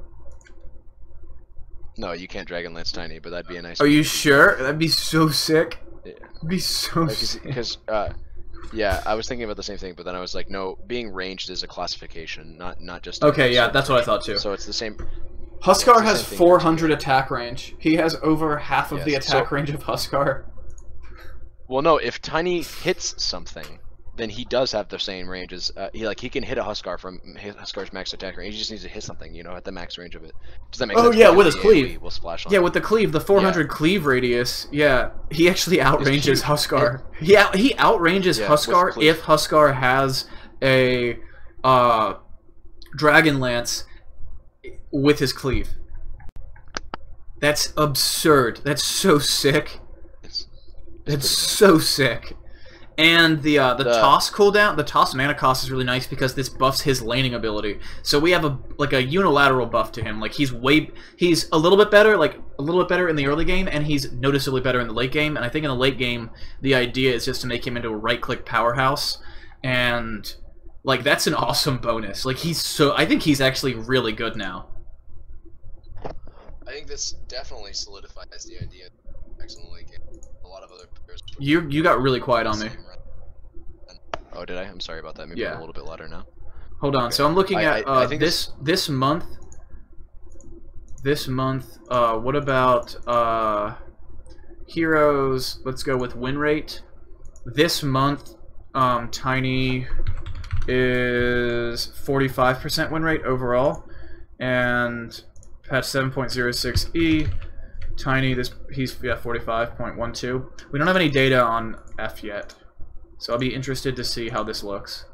[SPEAKER 3] No, you can't Dragonlance Tiny, but that'd be a nice...
[SPEAKER 2] Are you sure? That'd be so sick.
[SPEAKER 3] Yeah.
[SPEAKER 2] It'd be so sick.
[SPEAKER 3] Because, yeah, I was thinking about the same thing, but then I was like, no, being ranged is a classification, not just...
[SPEAKER 2] okay, yeah, that's what I thought too.
[SPEAKER 3] So it's the same...
[SPEAKER 2] Huskar has 400 attack range. He has over half of the attack range of Huskar.
[SPEAKER 3] Well, no, if Tiny hits something, then he does have the same range as he can hit a Huskar from Huskar's max attack range. He just needs to hit something, you know, at the max range of it. Does that make sense?
[SPEAKER 2] Oh yeah,
[SPEAKER 3] Because
[SPEAKER 2] with his
[SPEAKER 3] the
[SPEAKER 2] cleave.
[SPEAKER 3] AoE will splash on
[SPEAKER 2] Yeah,
[SPEAKER 3] it.
[SPEAKER 2] with the cleave, the 400 cleave radius. Yeah, he actually outranges Huskar. Yeah, he outranges Huskar if Huskar has a Dragon Lance with his cleave. That's absurd. That's so sick. It's so sick. And the toss cooldown, the toss mana cost is really nice because this buffs his laning ability. So we have a unilateral buff to him. Like he's a little bit better, in the early game, and he's noticeably better in the late game. And I think in the late game, the idea is just to make him into a right-click powerhouse, and like that's an awesome bonus. Like I think he's actually really good now.
[SPEAKER 3] I think this definitely solidifies the idea of excellent late game. A lot of other players.
[SPEAKER 2] You got really quiet on me.
[SPEAKER 3] Oh, did I? I'm sorry about that. Maybe
[SPEAKER 2] Yeah.
[SPEAKER 3] I'm a little bit louder now.
[SPEAKER 2] Hold on. Okay. So I'm looking at
[SPEAKER 3] I think
[SPEAKER 2] this month. This month, what about heroes? Let's go with win rate. This month, Tiny is 45% win rate overall, and patch 7.06e. Tiny, he's 45.12. We don't have any data on F yet, so I'll be interested to see how this looks.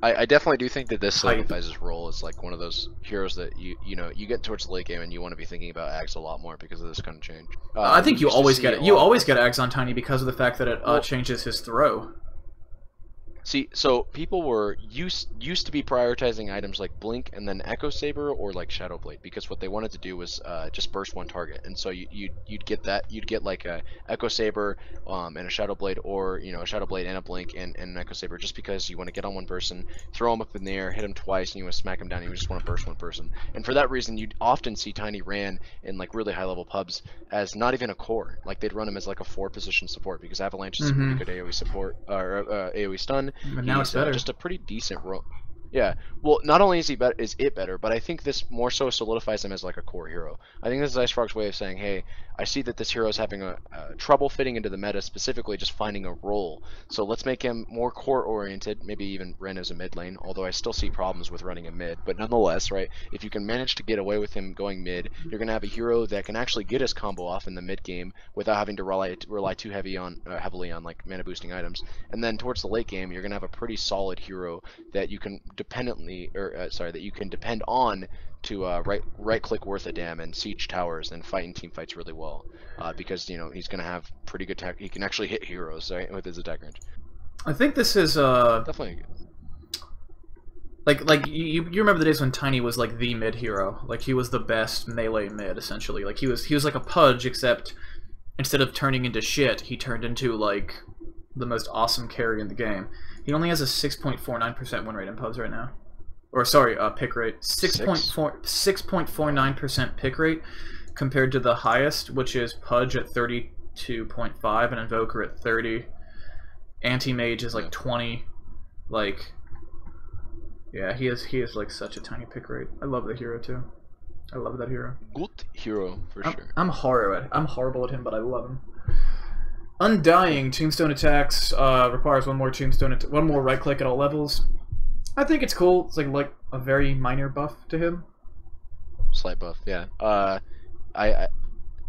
[SPEAKER 3] I definitely do think that this solidifies his role as like one of those heroes that you get towards the late game and you want to be thinking about Ags a lot more because of this kind of change.
[SPEAKER 2] I think you always get it. You always get Ags on Tiny because of the fact that it changes his throw.
[SPEAKER 3] See, so people were used to be prioritizing items like Blink and then Echo Saber or like Shadow Blade because what they wanted to do was just burst one target, and so you'd get that, you'd get like a Echo Saber and a Shadow Blade, or a Shadow Blade and a Blink and an Echo Saber, just because you want to get on one person, throw him up in the air, hit him twice, and you want to smack him down, and you just want to burst one person. And for that reason, you'd often see Tiny ran in like really high level pubs as not even a core, like they'd run him as like a 4-position support because Avalanche is a pretty good AoE support or AoE stun.
[SPEAKER 2] But now it's better.
[SPEAKER 3] Just a pretty decent role. Yeah. Well, not only is it better, but I think this more so solidifies him as like a core hero. I think this is IceFrog's way of saying, hey, I see that this hero is having a trouble fitting into the meta, specifically just finding a role. So let's make him more core oriented, maybe even run as a mid lane, although I still see problems with running a mid. But nonetheless, right, if you can manage to get away with him going mid, you're going to have a hero that can actually get his combo off in the mid game without having to rely too heavily on like mana boosting items. And then towards the late game, you're going to have a pretty solid hero that you can that you can depend on to right click worth a damn and siege towers and fight in team fights really well, because he's gonna have pretty good tech. He can actually hit heroes, right, with his attack range.
[SPEAKER 2] I think this is
[SPEAKER 3] definitely
[SPEAKER 2] like you remember the days when Tiny was like the mid hero, like he was the best melee mid essentially. Like he was like a Pudge, except instead of turning into shit, he turned into like the most awesome carry in the game. He only has a 6.49% win rate in pubs right now. Or sorry, pick rate. 6.49% pick rate compared to the highest, which is Pudge at 32.5 and Invoker at 30. Anti-Mage is like 20. Like, yeah, he is like such a tiny pick rate. I love the hero too. I love that hero.
[SPEAKER 3] Good hero for sure.
[SPEAKER 2] I'm horrible at him, but I love him. Undying tombstone attacks requires one more right click at all levels. I think it's cool. It's like a very minor buff to him.
[SPEAKER 3] Slight buff, yeah.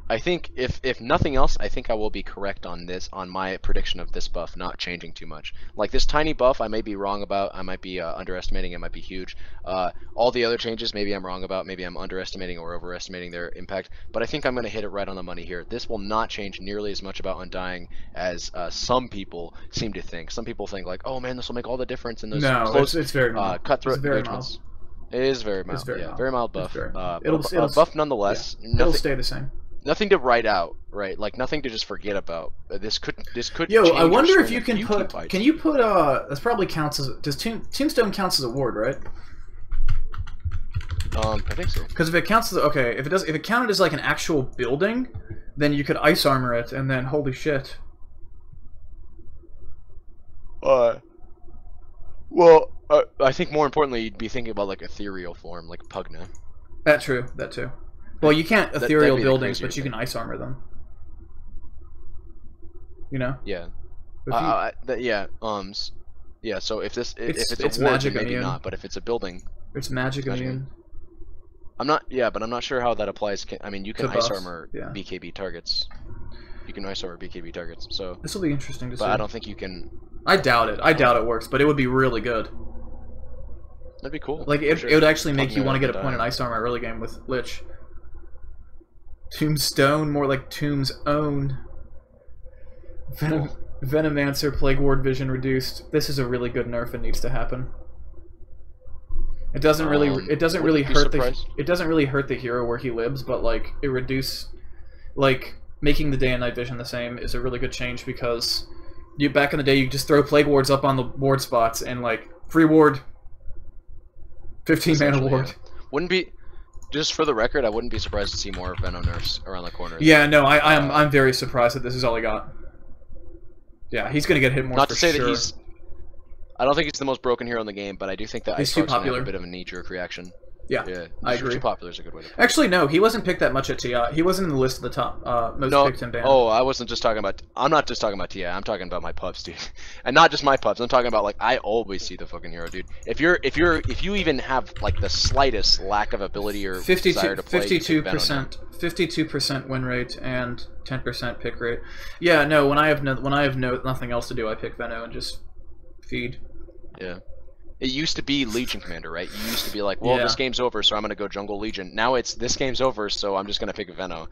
[SPEAKER 3] I think if nothing else, I think I will be correct on my prediction of this buff not changing too much. Like this tiny buff, I may be wrong about. I might be underestimating. It might be huge. All the other changes, maybe I'm wrong about. Maybe I'm underestimating or overestimating their impact. But I think I'm going to hit it right on the money here. This will not change nearly as much about Undying as some people seem to think. Some people think like, oh man, this will make all the difference in those close,
[SPEAKER 2] it's very mild.
[SPEAKER 3] Cutthroat
[SPEAKER 2] engagements.
[SPEAKER 3] It is very mild. Very mild buff.
[SPEAKER 2] It'll
[SPEAKER 3] buff nonetheless.
[SPEAKER 2] Yeah. It'll stay the same.
[SPEAKER 3] Nothing to write out, right? Like nothing to just forget about. This could.
[SPEAKER 2] Yo, I wonder if you can put. Can you put? This probably counts as. Does Tombstone counts as a ward, right?
[SPEAKER 3] I think so.
[SPEAKER 2] Because if it counts as if it counted as like an actual building, then you could ice armor it, and then holy shit.
[SPEAKER 3] Well, I think more importantly, you'd be thinking about like ethereal form, like Pugna.
[SPEAKER 2] That too. Well, you can't ethereal buildings, but you can ice armor them. You know?
[SPEAKER 3] Yeah. Yeah. Yeah. So if it's a ward,
[SPEAKER 2] magic
[SPEAKER 3] then maybe
[SPEAKER 2] immune.
[SPEAKER 3] not. But if it's a building,
[SPEAKER 2] It's magic immune.
[SPEAKER 3] I'm not. Yeah, but I'm not sure how that applies. I mean, you can
[SPEAKER 2] To
[SPEAKER 3] ice
[SPEAKER 2] buffs,
[SPEAKER 3] armor
[SPEAKER 2] yeah.
[SPEAKER 3] BKB targets. You can ice armor BKB targets. So.
[SPEAKER 2] This will be interesting to see.
[SPEAKER 3] But I don't think you can.
[SPEAKER 2] I doubt it. I doubt it works, but it would be really good.
[SPEAKER 3] That'd be cool.
[SPEAKER 2] Like it would actually make you want to get a
[SPEAKER 3] die.
[SPEAKER 2] point in ice armor early game with Lich. Tombstone, more like Tomb's own. Venomancer, Plague Ward vision reduced. This is a really good nerf and needs to happen. It doesn't really hurt it doesn't really hurt the hero where he lives, but like it making the day and night vision the same is a really good change because back in the day you just throw Plague Wards up on the ward spots and like free ward 15 mana ward.
[SPEAKER 3] Yeah. Wouldn't be, just for the record, I wouldn't be surprised to see more Venom nerfs around the corner.
[SPEAKER 2] Yeah, no, I'm very surprised that this is all he got. Yeah, he's gonna get hit more.
[SPEAKER 3] Not
[SPEAKER 2] for
[SPEAKER 3] to say
[SPEAKER 2] sure.
[SPEAKER 3] that he's. I don't think he's the most broken hero in the game, but I do think that
[SPEAKER 2] He's
[SPEAKER 3] Ice
[SPEAKER 2] too
[SPEAKER 3] Spark's gonna have
[SPEAKER 2] popular.
[SPEAKER 3] a bit of a knee-jerk reaction.
[SPEAKER 2] Yeah, I agree.
[SPEAKER 3] Too popular is a good way to put it.
[SPEAKER 2] Actually, no, he wasn't picked that much at TI. He wasn't in the list of the top most picked in band.
[SPEAKER 3] Oh, I wasn't just talking about. I'm not just talking about TI. I'm talking about my pubs, dude, and not just my pubs. I'm talking about like I always see the fucking hero, dude. If you even have like the slightest lack of ability or desire to play,
[SPEAKER 2] 52% win rate and 10% pick rate. Yeah, no. When I have nothing else to do, I pick Veno and just feed.
[SPEAKER 3] Yeah. It used to be Legion Commander, right? You used to be like, well,
[SPEAKER 2] Yeah.
[SPEAKER 3] this game's over, so I'm going to go Jungle Legion. Now it's, this game's over, so I'm just going to pick Veno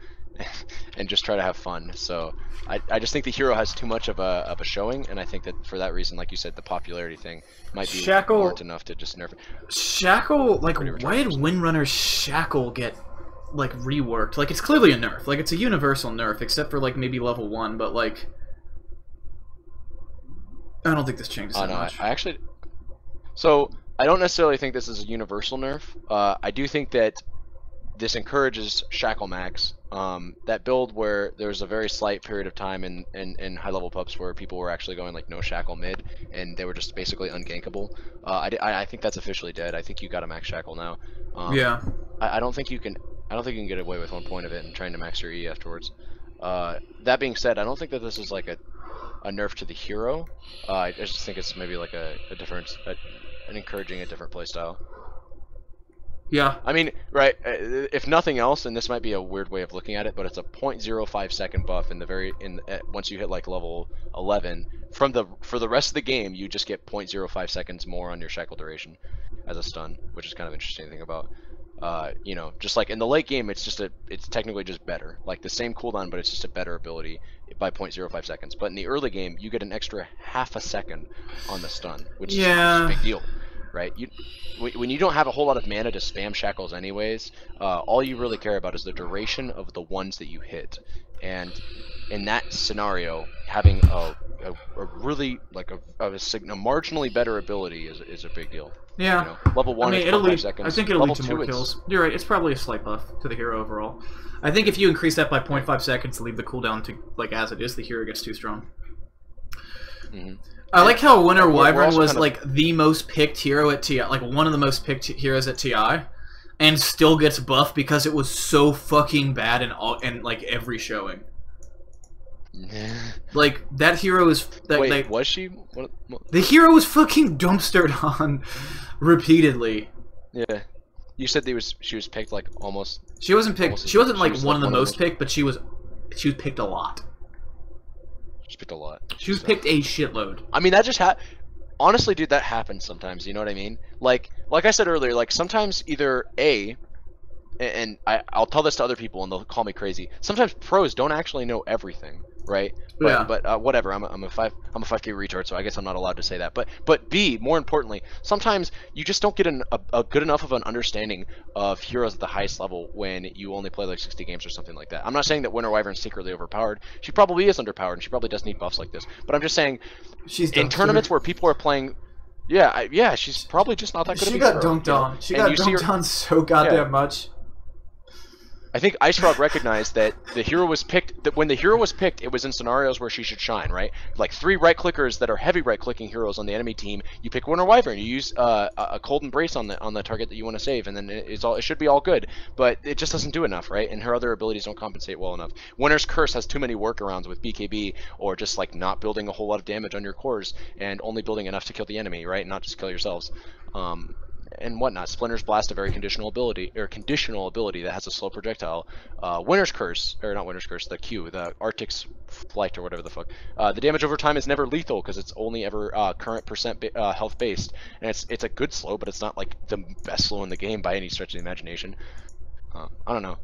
[SPEAKER 3] and just try to have fun. So I just think the hero has too much of a showing, and I think that for that reason, like you said, the popularity thing might be warrant enough to just nerf it.
[SPEAKER 2] Shackle, like, why did Windrunner's Shackle get, like, reworked? Like, it's clearly a nerf. Like, it's a universal nerf, except for, like, maybe level 1, but, like... I don't think this changes that much.
[SPEAKER 3] I actually... So, I don't necessarily think this is a universal nerf. I do think that this encourages Shackle Max. That build where there was a very slight period of time in high-level pubs where people were actually going like no Shackle mid, and they were just basically ungankable. I think that's officially dead. I think you got a max Shackle now.
[SPEAKER 2] Yeah.
[SPEAKER 3] I don't think you can get away with 1 point of it and trying to max your E afterwards. That being said, I don't think that this is like a nerf to the hero. I just think it's maybe like an encouraging a different playstyle.
[SPEAKER 2] Yeah.
[SPEAKER 3] I mean, right, if nothing else, and this might be a weird way of looking at it, but it's a 0.05 second buff once you hit like level 11. For the rest of the game, you just get 0.05 seconds more on your shackle duration as a stun, which is kind of interesting to think about. You know, just like in the late game, it's technically just better, like the same cooldown, but it's just a better ability by 0.05 seconds. But in the early game, you get an extra half a second on the stun, which is a big deal, right? When you don't have a whole lot of mana to spam shackles anyways, all you really care about is the duration of the ones that you hit, and in that scenario, having a really like a marginally better ability is a big deal.
[SPEAKER 2] Yeah.
[SPEAKER 3] You know, level 1 is 5 seconds.
[SPEAKER 2] I think it'll lead to
[SPEAKER 3] level
[SPEAKER 2] more
[SPEAKER 3] 2
[SPEAKER 2] kills. You're right, it's probably a slight buff to the hero overall. I think if you increase that by 0.5 seconds to leave the cooldown to like as it is, the hero gets too strong.
[SPEAKER 3] Mm-hmm.
[SPEAKER 2] I like how Winter
[SPEAKER 3] We're
[SPEAKER 2] Wyvern
[SPEAKER 3] also
[SPEAKER 2] was
[SPEAKER 3] kind of...
[SPEAKER 2] like the most picked hero at TI, like one of the most picked heroes at TI, and still gets buffed because it was so fucking bad in like every showing. Like that hero is.
[SPEAKER 3] Wait, was she? What?
[SPEAKER 2] The hero was fucking dumpstered on repeatedly.
[SPEAKER 3] Yeah, you said she was picked like almost.
[SPEAKER 2] She wasn't picked. She wasn't like one of the most picked, but she was picked a lot.
[SPEAKER 3] She picked a lot.
[SPEAKER 2] She was picked a shitload.
[SPEAKER 3] I mean, that just honestly, dude, that happens sometimes. You know what I mean? Like I said earlier, like sometimes either and I'll tell this to other people and they'll call me crazy. Sometimes pros don't actually know everything, right? But whatever. I'm a 5K retard, so I guess I'm not allowed to say that. But B, more importantly, sometimes you just don't get a good enough of an understanding of heroes at the highest level when you only play like 60 games or something like that. I'm not saying that Winter Wyvern's secretly overpowered. She probably is underpowered, and she probably does need buffs like this. But I'm just saying, in tournaments where people are playing. Yeah, she's probably just not that good.
[SPEAKER 2] She got dunked on. She got dunked on so goddamn much.
[SPEAKER 3] I think Ice Frog recognized that the hero was picked. That when the hero was picked, it was in scenarios where she should shine, right? Like 3 right clickers that are heavy right clicking heroes on the enemy team. You pick Winter Wyvern. You use a Cold Embrace on the target that you want to save, and then it should be all good. But it just doesn't do enough, right? And her other abilities don't compensate well enough. Winter's Curse has too many workarounds with BKB, or just like not building a whole lot of damage on your cores and only building enough to kill the enemy, right? Not just kill yourselves. And whatnot. Splinter's Blast, a very conditional ability that has a slow projectile. Winter's Curse, or not Winter's Curse, the Q, the Arctic's Flight or whatever the fuck. The damage over time is never lethal because it's only ever current percent health based, and it's a good slow, but it's not like the best slow in the game by any stretch of the imagination. I don't know.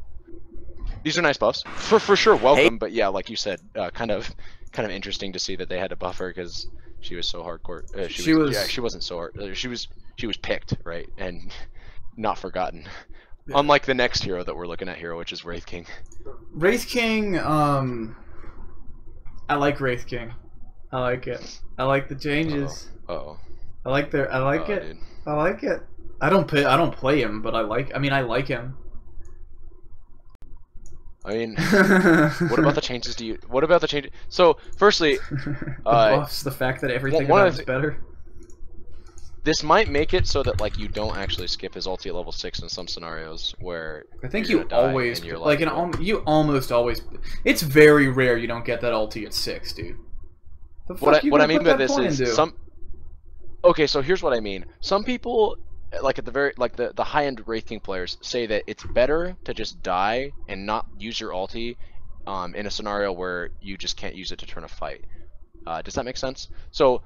[SPEAKER 3] These are nice buffs for sure. Welcome, but yeah, like you said, kind of interesting to see that they had to buff her because she was so hardcore. She wasn't so hard. She was picked, right, and not forgotten. Yeah. Unlike the next hero that we're looking at here, which is Wraith King.
[SPEAKER 2] Wraith King, I like Wraith King. I like it. I like the changes.
[SPEAKER 3] Uh-oh.
[SPEAKER 2] I like it. Dude. I like it. I don't play him, but I like him.
[SPEAKER 3] I mean, what about the changes? What about the changes? So, firstly,
[SPEAKER 2] the buffs, the fact that everything about is better.
[SPEAKER 3] This might make it so that like you don't actually skip his ulti at level 6 in some scenarios where
[SPEAKER 2] I think you always like you almost always. It's very rare you don't get that ulti at 6, dude.
[SPEAKER 3] What I mean by this is some. Okay, so here's what I mean. Some people, like at the very the high-end Wraith King players, say that it's better to just die and not use your ulti in a scenario where you just can't use it to turn a fight. Does that make sense? So.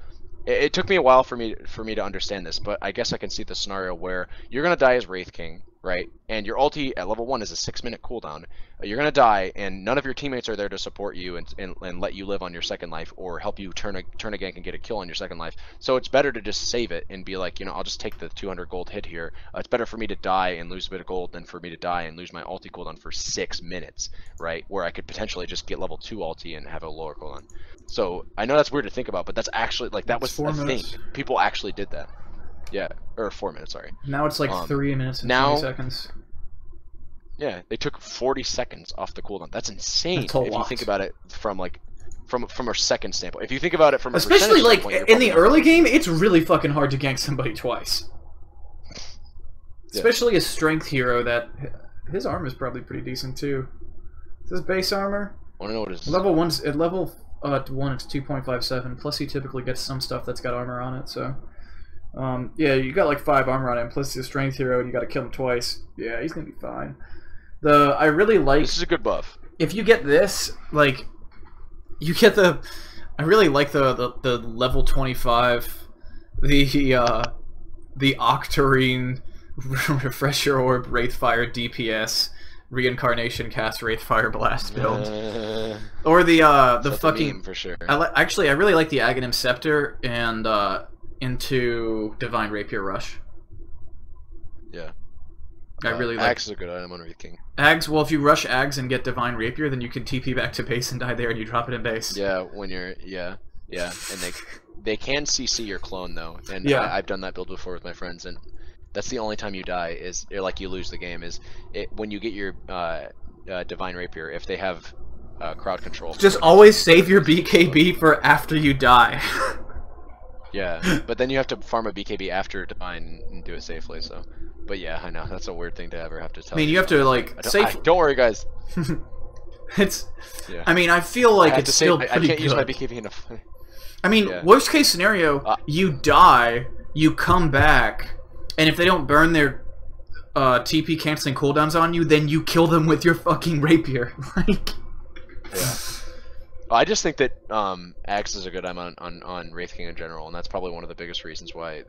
[SPEAKER 3] It took me a while for me to understand this, but I guess I can see the scenario where you're gonna die as Wraith King, right? And your ulti at level 1 is a 6-minute cooldown. You're gonna die, and none of your teammates are there to support you and let you live on your second life or help you turn a gank and get a kill on your second life. So it's better to just save it and be like, you know, I'll just take the 200 gold hit here. It's better for me to die and lose a bit of gold than for me to die and lose my ulti cooldown for 6 minutes, right? Where I could potentially just get level 2 ulti and have a lower cooldown. So I know that's weird to think about, but that's actually like that was a thing. People actually did that. Yeah, or 4 minutes. Sorry.
[SPEAKER 2] Now it's like 3 minutes and 20 seconds.
[SPEAKER 3] Yeah, they took 40 seconds off the cooldown. That's insane.
[SPEAKER 2] That's a lot.
[SPEAKER 3] If you think about it from a second standpoint. If you think about it from a
[SPEAKER 2] especially like in the early game, it's really fucking hard to gank somebody twice. Yeah. Especially a strength hero that his armor is probably pretty decent too. Is this base armor?
[SPEAKER 3] I want to know what it is.
[SPEAKER 2] Level 1's at level 1 it's 2.57. Plus he typically gets some stuff that's got armor on it. So yeah, you got like 5 armor on him. Plus he's a strength hero and you got to kill him twice. Yeah, he's gonna be fine. I really like.
[SPEAKER 3] This is a good buff.
[SPEAKER 2] If you get this, like, you get the. I really like the level 25, the Octarine Refresher Orb Wraithfire DPS Reincarnation Cast Wraithfire Blast build, or the fucking. For sure. Actually, I really like the Aghanim Scepter and into Divine Rapier Rush.
[SPEAKER 3] Yeah.
[SPEAKER 2] I really like.
[SPEAKER 3] Ags is a good item on Wraith King.
[SPEAKER 2] Ags, well, if you rush Ags and get Divine Rapier, then you can TP back to base and die there, and you drop it in base.
[SPEAKER 3] Yeah, when you're and they can CC your clone though, and
[SPEAKER 2] yeah.
[SPEAKER 3] I've done that build before with my friends, and that's the only time you die like you lose the game is when you get your Divine Rapier if they have crowd control.
[SPEAKER 2] Just always save your BKB for after you die.
[SPEAKER 3] Yeah, but then you have to farm a BKB after Divine and do it safely. So. But yeah, I know that's a weird thing to ever have to tell.
[SPEAKER 2] I mean, you have to like save.
[SPEAKER 3] Don't worry, guys.
[SPEAKER 2] It's. Yeah. I mean, I feel like it's still pretty good. I can't use
[SPEAKER 3] my BKB enough.
[SPEAKER 2] I mean, yeah. Worst case scenario, you die, you come back, and if they don't burn their TP canceling cooldowns on you, then you kill them with your fucking rapier. Like.
[SPEAKER 3] Yeah. I just think that Axe is a good item on Wraith King in general, and that's probably one of the biggest reasons why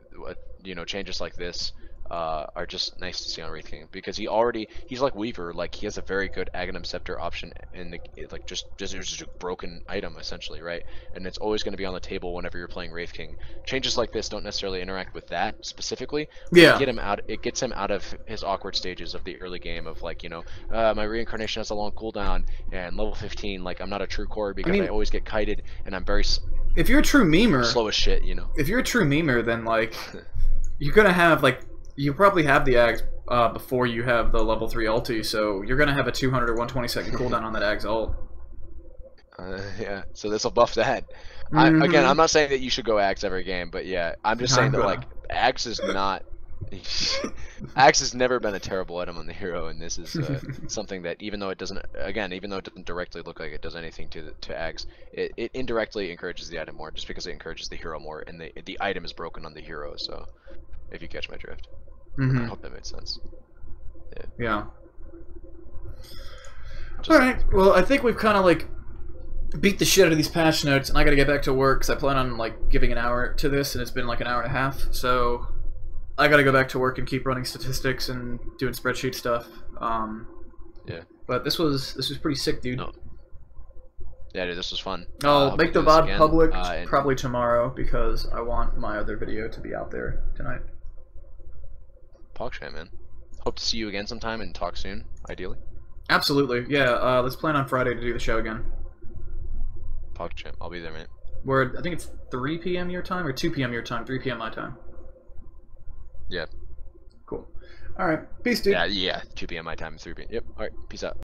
[SPEAKER 3] changes like this. Are just nice to see on Wraith King because he's like Weaver, like he has a very good Aghanim Scepter option in the just a broken item essentially, right? And it's always going to be on the table whenever you're playing Wraith King. Changes like this don't necessarily interact with that specifically.
[SPEAKER 2] Yeah.
[SPEAKER 3] It gets him out of his awkward stages of the early game of like my reincarnation has a long cooldown and level 15 like I'm not a true core because I always get kited and I'm very.
[SPEAKER 2] If you're a true memer,
[SPEAKER 3] slow as shit,
[SPEAKER 2] If you're a true memer, then like you're gonna have like. You probably have the Ags before you have the level 3 ulti, so you're gonna have a 200 or 120 second cooldown on that Ag's ult.
[SPEAKER 3] Yeah, so this will buff that. Again, I'm not saying that you should go Axe every game, but yeah, I'm just saying that like Axe is not. Axe has never been a terrible item on the hero, and this is something that even though it doesn't directly look like it does anything to Axe, it indirectly encourages the item more, just because it encourages the hero more, and the item is broken on the hero. So, if you catch my drift, I hope that made sense.
[SPEAKER 2] Yeah. All right. Well, I think we've kind of like beat the shit out of these patch notes, and I gotta get back to work because I plan on like giving an hour to this, and it's been like an hour and a half. So I gotta go back to work and keep running statistics and doing spreadsheet stuff.
[SPEAKER 3] Yeah.
[SPEAKER 2] But this was pretty sick, dude.
[SPEAKER 3] No. Yeah, dude, this was fun.
[SPEAKER 2] I'll make the VOD public probably tomorrow because I want my other video to be out there tonight.
[SPEAKER 3] PogChamp, man. Hope to see you again sometime and talk soon, ideally.
[SPEAKER 2] Absolutely. Yeah. Let's plan on Friday to do the show again.
[SPEAKER 3] PogChamp, I'll be there, man.
[SPEAKER 2] I think it's 3 p.m. your time or 2 p.m. your time, 3 p.m. my time.
[SPEAKER 3] Yeah.
[SPEAKER 2] Cool. All right. Peace, dude.
[SPEAKER 3] Yeah. 2 p.m. my time, 3 p.m. Yep. All right. Peace out.